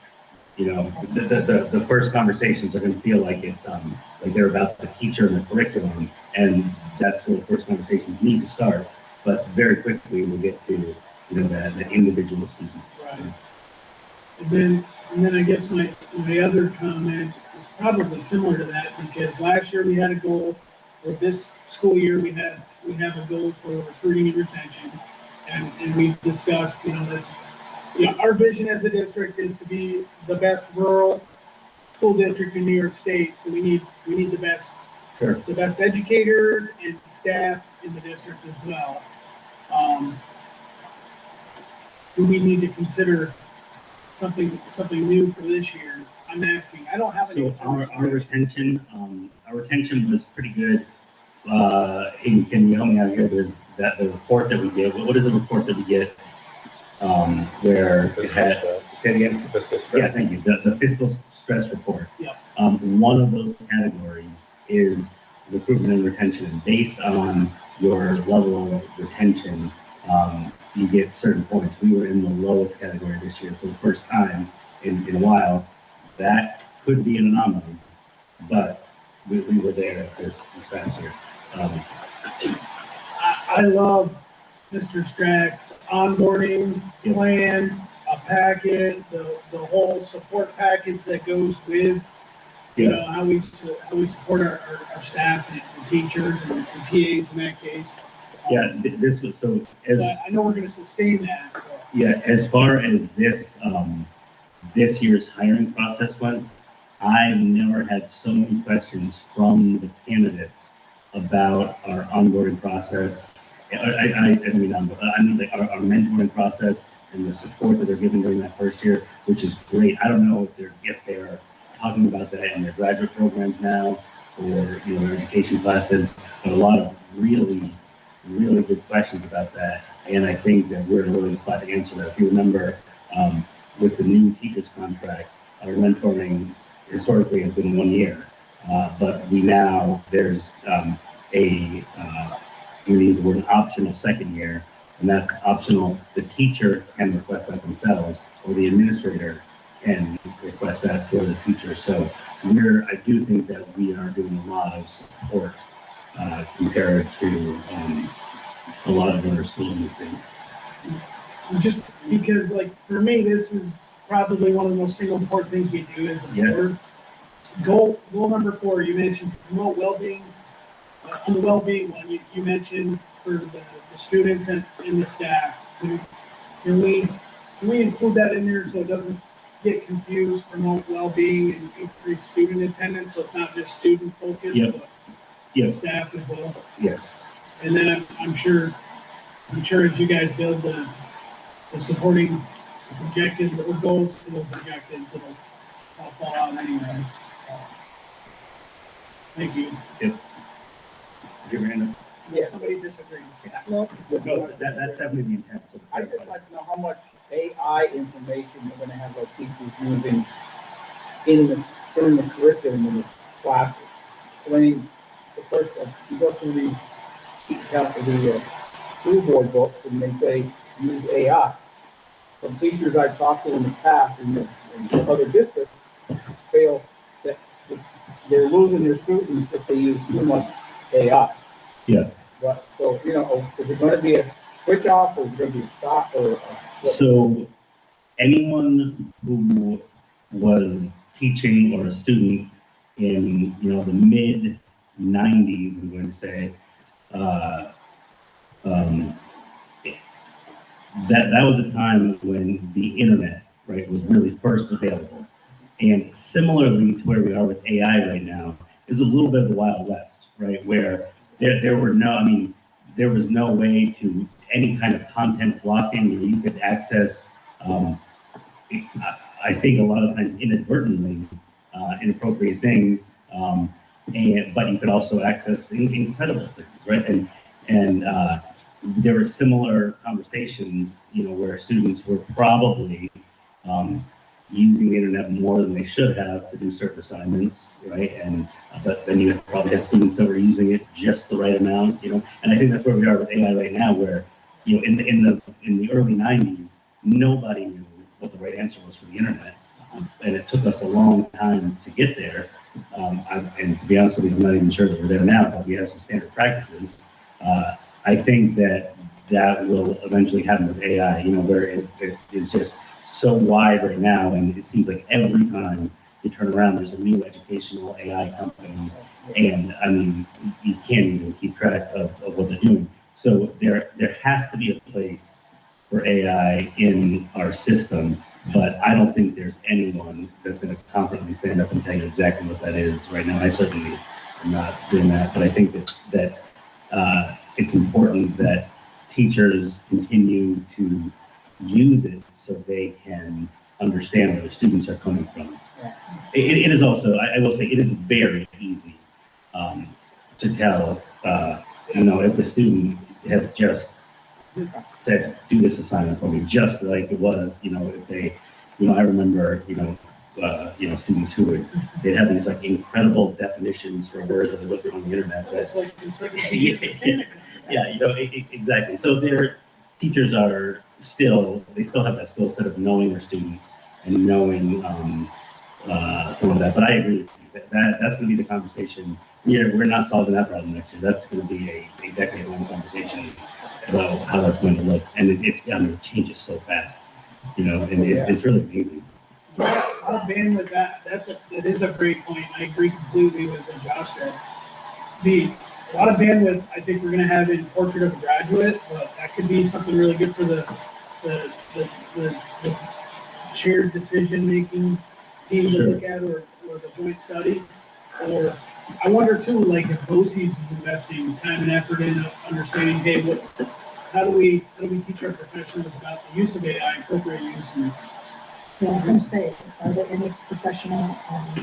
You know, the first conversations are going to feel like it's like they're about the teacher and the curriculum, and that's where the first conversations need to start. But very quickly we'll get to, you know, that individual student. Right. And then I guess my other comment is probably similar to that, because last year we had a goal, or this school year we have a goal for recruiting and retention. And we've discussed, you know, that's, you know, our vision as a district is to be the best rural school district in New York State. So we need the best, Sure. the best educators and staff in the district as well. Do we need to consider something new for this year? I'm asking. I don't have any. So our retention was pretty good. And can you help me out here? There's the report that we get. What is the report that we get? Where it Fiscal had, stress. say it again? Fiscal stress. Yeah, thank you. The fiscal stress report. Yeah. One of those categories is recruitment and retention. And based on your level of retention, you get certain points. We were in the lowest category this year for the first time in a while. That could be an anomaly, but we were there this past year. I love Mr. Strack's onboarding plan, a packet, the whole support package that goes with, you know, how we support our staff and teachers and TAs in that case. Yeah, this was so as. But I know we're going to sustain that. So. Yeah, as far as this year's hiring process went, I've never had so many questions from the candidates about our onboarding process. I mean our mentoring process and the support that they're given during that first year, which is great. I don't know if they're talking about that in their graduate programs now or, you know, their education classes, but a lot of really good questions about that. And I think that we're in a really good spot to answer that. If you remember, with the new teacher's contract, our mentoring historically has been 1 year. But there's we use the word an optional second year, and that's optional. The teacher can request that themselves, or the administrator can request that for the teacher. So I do think that we are doing a lot of support compared to a lot of other schools in the state. Just because, like, for me, this is probably one of the most single important things we do as a board. Goal number 4, you mentioned promote well-being. On the well-being one, you mentioned for the students and the staff. Can we include that in there so it doesn't get confused? Promote well-being and increase student attendance, so it's not just student focused, but staff as well. Yes. And then I'm sure as you guys build the supporting objectives or goals for those objectives, it'll all fall out anyways. Thank you. Yep. Give your hand up. Yeah. Somebody disagrees. No, that's definitely the intent. So I'd just like to know how much AI information you're gonna have our teachers using in the curriculum in the class. I mean, the first, you go through the school board books and they say use AI. Some teachers I've talked to in the past in other districts feel that they're losing their students if they use too much AI. Yeah. But, so, you know, is it gonna be a switch off, or is it gonna be a stop, or? So anyone who was teaching or a student in, you know, the mid 90s, I'm going to say, that was a time when the internet, right, was really first available. And similarly to where we are with AI right now, is a little bit of the Wild West, right, where there was no way to any kind of content blocking where you could access, I think a lot of times inadvertently, inappropriate things, but you could also access incredible things, right? And there were similar conversations, you know, where students were probably using the internet more than they should have to do certain assignments, right? And but then you probably have students that were using it just the right amount, you know. And I think that's where we are with AI right now, where you know in the early '90s, nobody knew what the right answer was for the internet, and it took us a long time to get there. And to be honest with you, I'm not even sure that we're there now, but we have some standard practices. I think that will eventually happen with AI, you know, where it is just so wide right now, and it seems like every time you turn around, there's a new educational AI company, and I mean, you can't even keep track of what they're doing. So there has to be a place for AI in our system, but I don't think there's anyone that's going to confidently stand up and tell you exactly what that is right now. I certainly am not doing that, but I think that it's important that teachers continue to use it so they can understand where their students are coming from. It is also, I will say, it is very easy to tell, you know, if the student has just said, do this assignment for me, just like it was, you know, if they, you know, I remember, you know, students who would, they'd have these like incredible definitions for words that they looked at on the internet. It's like Yeah, you know, exactly. So their teachers are they still have that skill set of knowing their students and knowing some of that. But I agree with you that's going to be the conversation. We're not solving that problem next year. That's going to be a decade-long conversation about how that's going to look. And it changes so fast, you know, and it's really amazing. A lot of bandwidth, that is a great point. I agree completely with what Josh said. A lot of bandwidth I think we're going to have in Portrait of a Graduate, but that could be something really good for the shared decision-making team to look at, or the joint study. Or I wonder too, like if BOCES is investing time and effort in understanding, hey, how do we teach our professionals about the use of AI, appropriate use, and I was going to say, are there any professional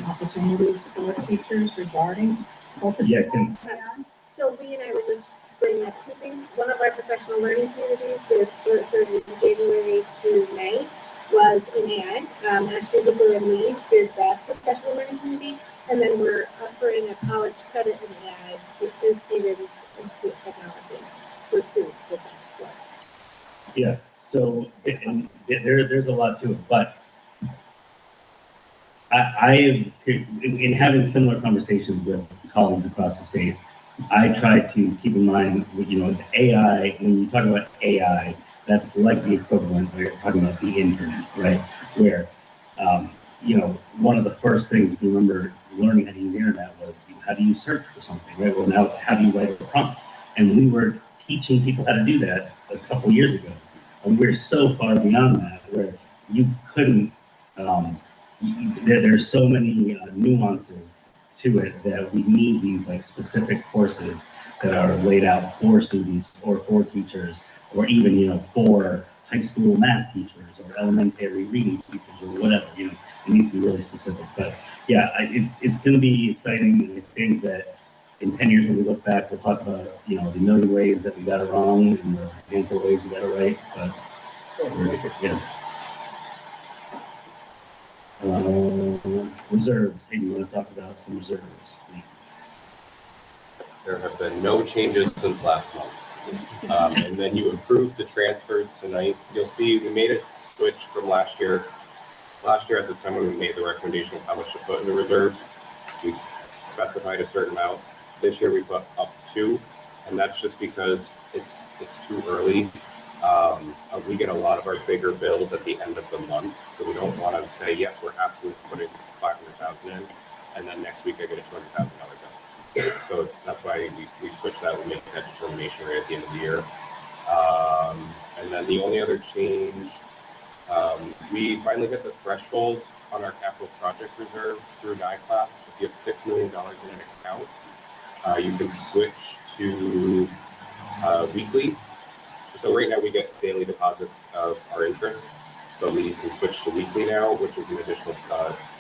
opportunities for teachers regarding focusing on AI? So Lee and I were just bringing up two things. One of our professional learning communities, this started in January to May, was in AI. Actually, Looper and Lee did that professional learning community, and then we're offering a college credit in AI through Stevens Institute of Technology for students to sign up for. Yeah, so there's a lot to it, but I in having similar conversations with colleagues across the state, I try to keep in mind, you know, the AI, when you talk about AI, that's like the equivalent where you're talking about the internet, right? Where, you know, one of the first things, if you remember learning how to use the internet was, how do you search for something, right? Well, now it's how do you write a prompt? And we were teaching people how to do that a couple years ago. And we're so far beyond that where you couldn't, there's so many nuances to it that we need these like specific courses that are laid out for students or for teachers, or even, you know, for high school math teachers or elementary reading teachers or whatever, you know, it needs to be really specific. But yeah, it's going to be exciting. And I think that in 10 years when we look back, we'll talk about, you know, the million ways that we got it wrong and the handful of ways we got it right. But yeah. Reserves. Hey, you want to talk about some reserves, please? There have been no changes since last month. And then you approved the transfers tonight. You'll see we made a switch from last year. Last year at this time when we made the recommendation of how much to put in the reserves, we specified a certain amount. This year we put up to, and that's just because it's too early. We get a lot of our bigger bills at the end of the month, so we don't want to say, yes, we're absolutely putting $500,000 in, and then next week I get a $200,000 bill. So that's why we switched that. We make that determination right at the end of the year. And then the only other change, we finally hit the threshold on our capital project reserve through NICLAS. If you have $6 million in an account, you can switch to weekly. So right now we get daily deposits of our interest, but we can switch to weekly now, which is an additional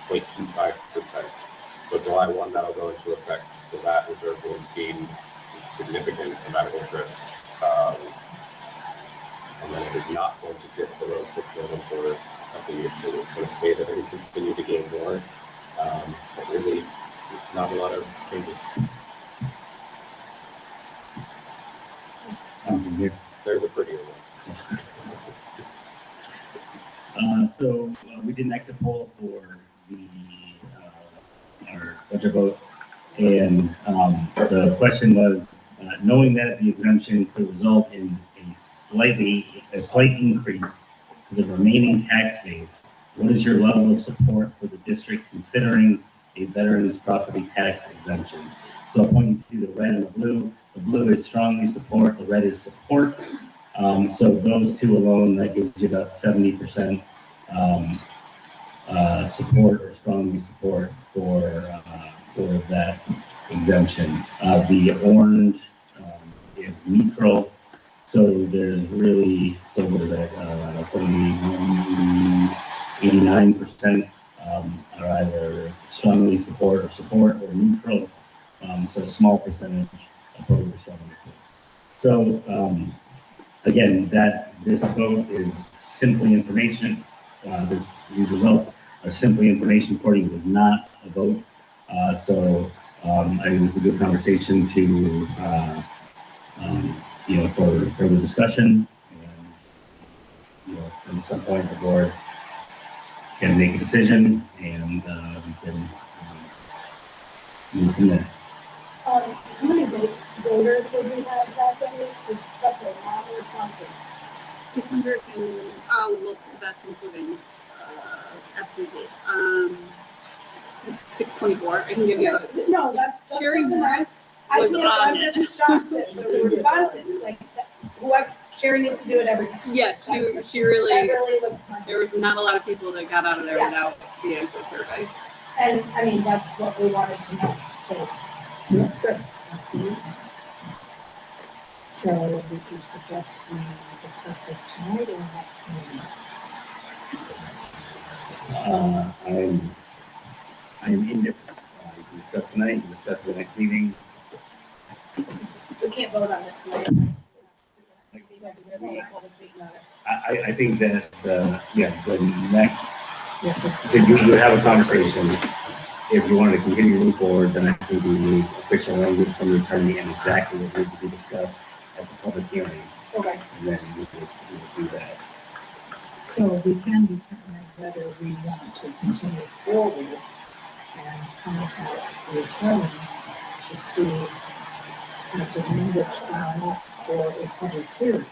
0.25%. So July 1, that'll go into effect. So that reserve will gain a significant amount of interest. And then it is not going to dip below $6 million for couple of years, so it's going to stay there and continue to gain more. But really, not a lot of changes. There's a prettier one. So we did an exit poll for our budget vote, and the question was, knowing that the exemption could result in a slight increase to the remaining tax base, what is your level of support for the district considering a veterans property tax exemption? So I'll point you to the red and the blue. The blue is strongly support, the red is support. So those two alone, that gives you about 70% support or strongly support for that exemption. The orange is neutral. So there's really, so what is that, 89% are either strongly support or neutral. So a small percentage oppose or strongly oppose. So again, this vote is simply information. These results are simply information. Reporting is not a vote. So I think this is a good conversation to for further discussion. And at some point the board can make a decision, and we can move from there. How many voters would we have that day? Because that's a lot of responses. 600 and, look, that's including, absolutely. 624, I can give you. No, that's Sherry Morris I was can't, on I'm it. just shocked at the responses, like, whoever, Sherry needs to do it every time. Yeah, she That really, really was fun. there was not a lot of people that got out of there Yeah. without the answer survey. And, I mean, that's what we wanted to know, so, that's good. Absolutely. So would you suggest we discuss this tonight or next meeting? I'm indifferent. You can discuss tonight, you can discuss the next meeting. We can't vote on it tonight. I think that, the next, so you would have a conversation. If you wanted to continue to move forward, then I think we need official language from the attorney and exactly what needs to be discussed at the public hearing. Okay. And then we would do that. So we can determine whether we want to continue forward and contact the attorney to see the language drawn up for a public hearing.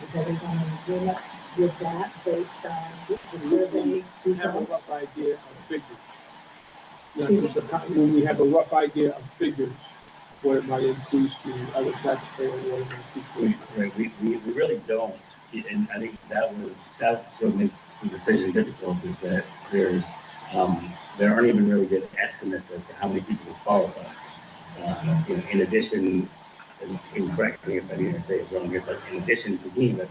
Is everyone in agreement with that based on the survey We have a result? rough idea of figures. Excuse me? When we have a rough idea of figures, what it might increase the other taxpayer, what it might increase. We really don't. And I think that's what makes the decision difficult, is that there aren't even really good estimates as to how many people will qualify. In addition, and correct me if I need to say it wrong here, but in addition to being that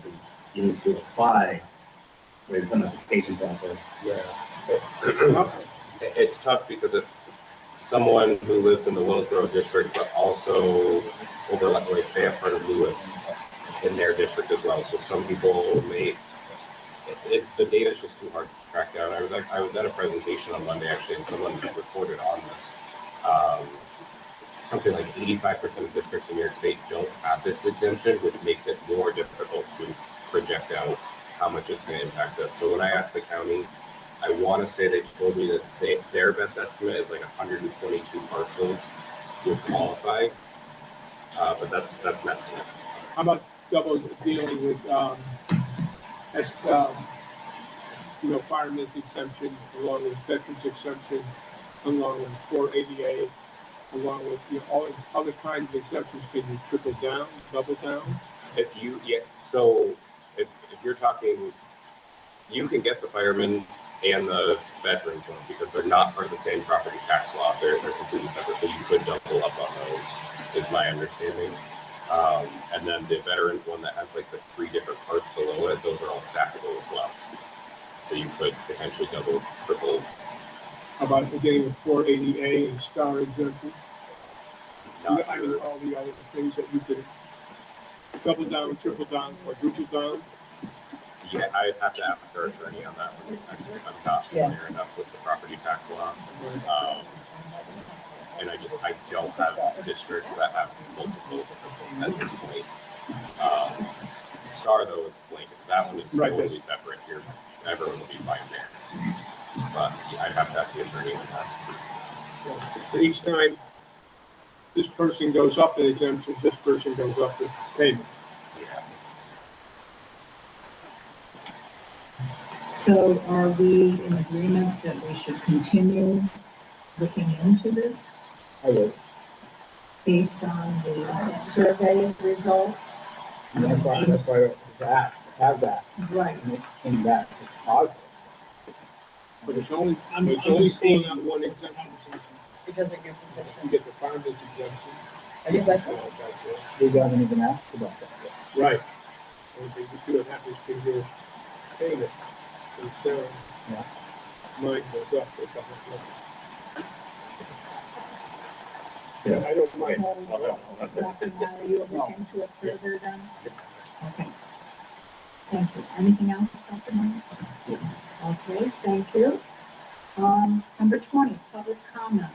you need to apply with some application process. Yeah. It's tough because if someone who lives in the Willsboro district, but also overlap, like they have part of Lewis in their district as well. So some people may, the data is just too hard to track down. I was at a presentation on Monday actually, and someone reported on this. Something like 85% of districts in New York State don't have this exemption, which makes it more difficult to project out how much it's going to impact us. So when I asked the county, I want to say they told me that their best estimate is like 122 parcels would qualify, but that's an estimate. How about double dealing with, fireman's exemption, along with veterans exemption, along with 4ADA, along with, all other kinds of exemptions? Can you triple down, double down? So if you're talking, you can get the firemen and the veterans one because they're not part of the same property tax law. They're completely separate. So you could double up on those, is my understanding. And then the veterans one that has like the 3 different parts below it, those are all stackable as well. So you could potentially double, triple. How about getting a 480A and star exemption? Not I mean, sure. all the other things that you could double down, triple down, quadruple down. Yeah, I'd have to ask our attorney on that one. I'm not familiar enough with the property tax law. And I don't have districts that have multiple at this point. Star though is blanket. That one is totally separate here. Everyone will be fine there. But yeah, I'd have to ask the attorney on that. Each time this person goes up in exemption, this person goes up in payment. Yeah. So are we in agreement that we should continue looking into this I would. based on the survey results? And that's why that, have that, Right. and it came back to positive. But it's only I'm pulling out one exemption. It doesn't give You position. get the farmer's exemption. Any questions? We haven't even asked about that yet. Right. And they just do what happens to your payment. So, Yeah. mine goes up a couple of months. Yeah. I don't mind. Dr. Meyer, you will look into it further then? Okay. Thank you. Anything else, Dr. Meyer? Okay, thank you. Number 20, public comment.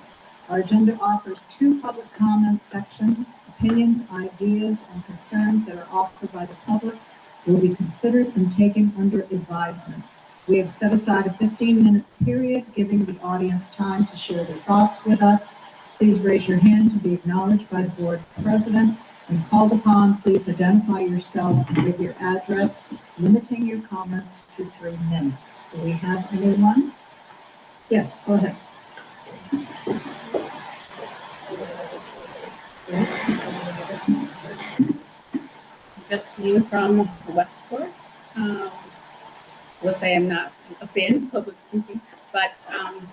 Our agenda offers 2 public comment sections. Opinions, ideas, and concerns that are offered by the public will be considered and taken under advisement. We have set aside a 15-minute period, giving the audience time to share their thoughts with us. Please raise your hand to be acknowledged by the board president. When called upon, please identify yourself and give your address, limiting your comments to 3 minutes. Do we have anyone? Yes, go ahead. Just seen from the West Court. Will say I'm not a fan of public speaking, but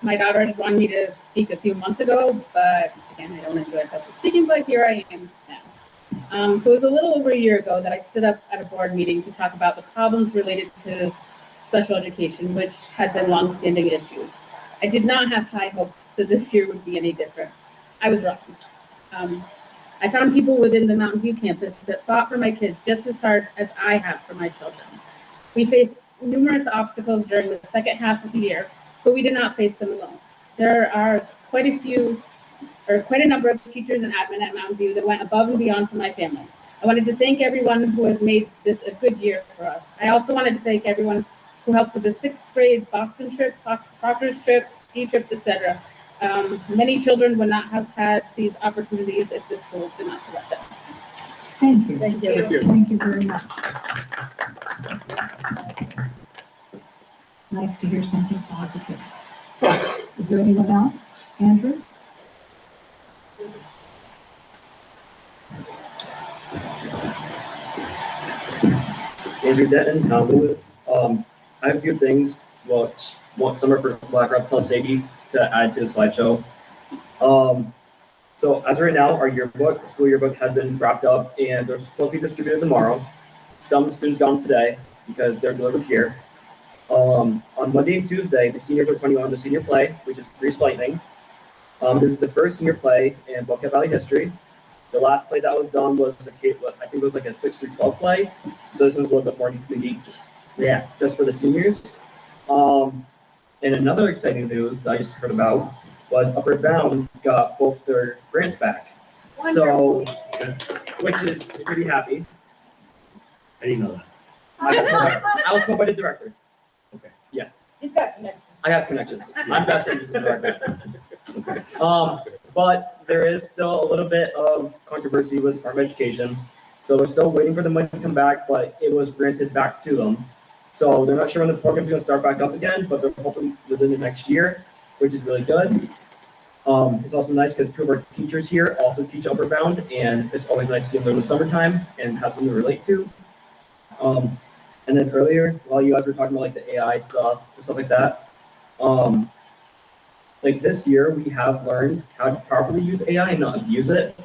my daughter had wanted me to speak a few months ago, but again, I don't enjoy public speaking, but here I am now. So it was a little over a year ago that I stood up at a board meeting to talk about the problems related to special education, which had been longstanding issues. I did not have high hopes that this year would be any different. I was wrong. I found people within the Mountain View campus that fought for my kids just as hard as I have for my children. We faced numerous obstacles during the second half of the year, but we did not face them alone. There are quite a number of teachers and admin at Mountain View that went above and beyond for my family. I wanted to thank everyone who has made this a good year for us. I also wanted to thank everyone who helped with the 6th grade Boston trip, Proctor's trips, ski trips, etc. Many children would not have had these opportunities if the school did not provide them. Thank you. Thank you. Thank you. Thank you very much. Nice to hear something positive. Is there anyone else? Andrew? Andrew Denton, Tom Lewis. I have a few things, well, some are for Black Rock plus 80 to add to the slideshow. So as of right now, our yearbook, school yearbook had been wrapped up and they're supposed to be distributed tomorrow. Some students got them today because they're delivered here. On Monday and Tuesday, the seniors are putting on the senior play, which is Grease Lightning. This is the first senior play in Boquet Valley history. The last play that was done was I think it was like a 6 through 12 play. So this one's a little bit more unique. Yeah, just for the seniors. And another exciting news that I just heard about was Upward Bound got both their grants back. So, which is pretty happy. I didn't know that. I was told by the director. Okay. Yeah. He's got connections. I have connections. I'm best friends with the director. But there is still a little bit of controversy with Department of Education. So we're still waiting for the money to come back, but it was granted back to them. So they're not sure when the program's gonna start back up again, but they're hoping within the next year, which is really good. It's also nice because 2 of our teachers here also teach Upward Bound, and it's always nice to see them in the summertime and have something to relate to. And then earlier, while you guys were talking about like the AI stuff and stuff like that, like this year we have learned how to properly use AI and not abuse it.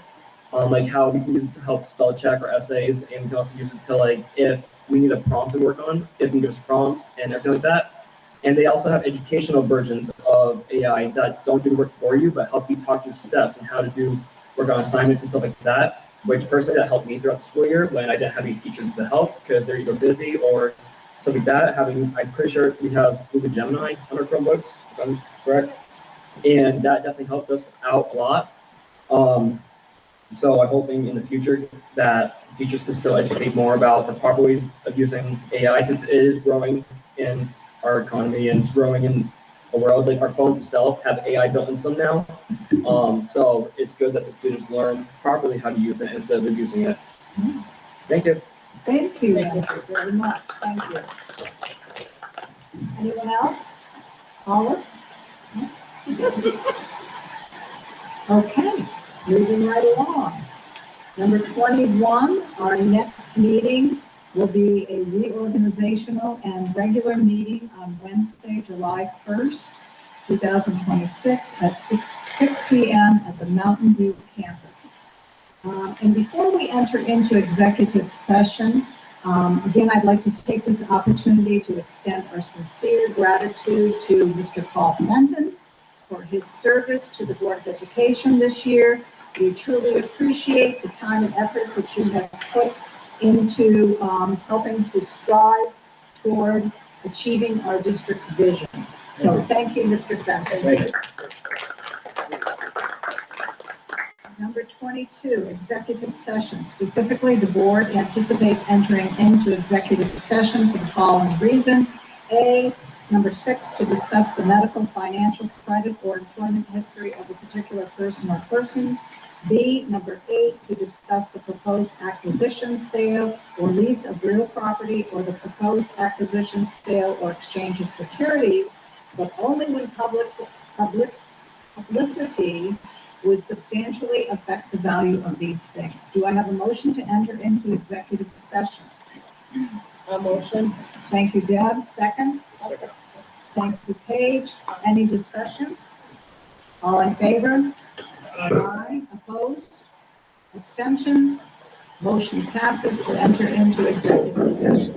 Like how we can use it to help spell check our essays, and we can also use it to like if we need a prompt to work on, it can give us prompts and everything like that. And they also have educational versions of AI that don't do the work for you, but help you talk through steps and how to do work on assignments and stuff like that. Which personally that helped me throughout the school year when I didn't have any teachers to help because they're either busy or So with that, I'm pretty sure we have Google Gemini on our Chromebooks, if I'm correct. And that definitely helped us out a lot. So I'm hoping in the future that teachers can still educate more about the proper ways of using AI, since it is growing in our economy and it's growing in the world. Like our phones itself have AI built into them now. So it's good that the students learn properly how to use it instead of abusing it. Thank you. Thank you very much. Thank you. Anyone else? Paula? Okay, moving right along. Number 21, our next meeting will be a reorganizational and regular meeting on Wednesday, July 1st, 2026 at 6 p.m. at the Mountain View campus. And before we enter into executive session, again, I'd like to take this opportunity to extend our sincere gratitude to Mr. Paul Fenton for his service to the Board of Education this year. We truly appreciate the time and effort that you have put into helping to strive toward achieving our district's vision. So thank you, Mr. Fenton. Thank you. Number 22, executive session. Specifically, the board anticipates entering into executive session for the following reason. A, number 6, to discuss the medical, financial, credit, or employment history of a particular person or persons. B, number 8, to discuss the proposed acquisition, sale, or lease of real property, or the proposed acquisition, sale, or exchange of securities, but only when publicity would substantially affect the value of these things. Do I have a motion to enter into executive session? A motion. Thank you, Deb. Second? Thank you, Paige. Any discussion? All in favor? Aye. Opposed? Abstentions? Motion passes to enter into executive session.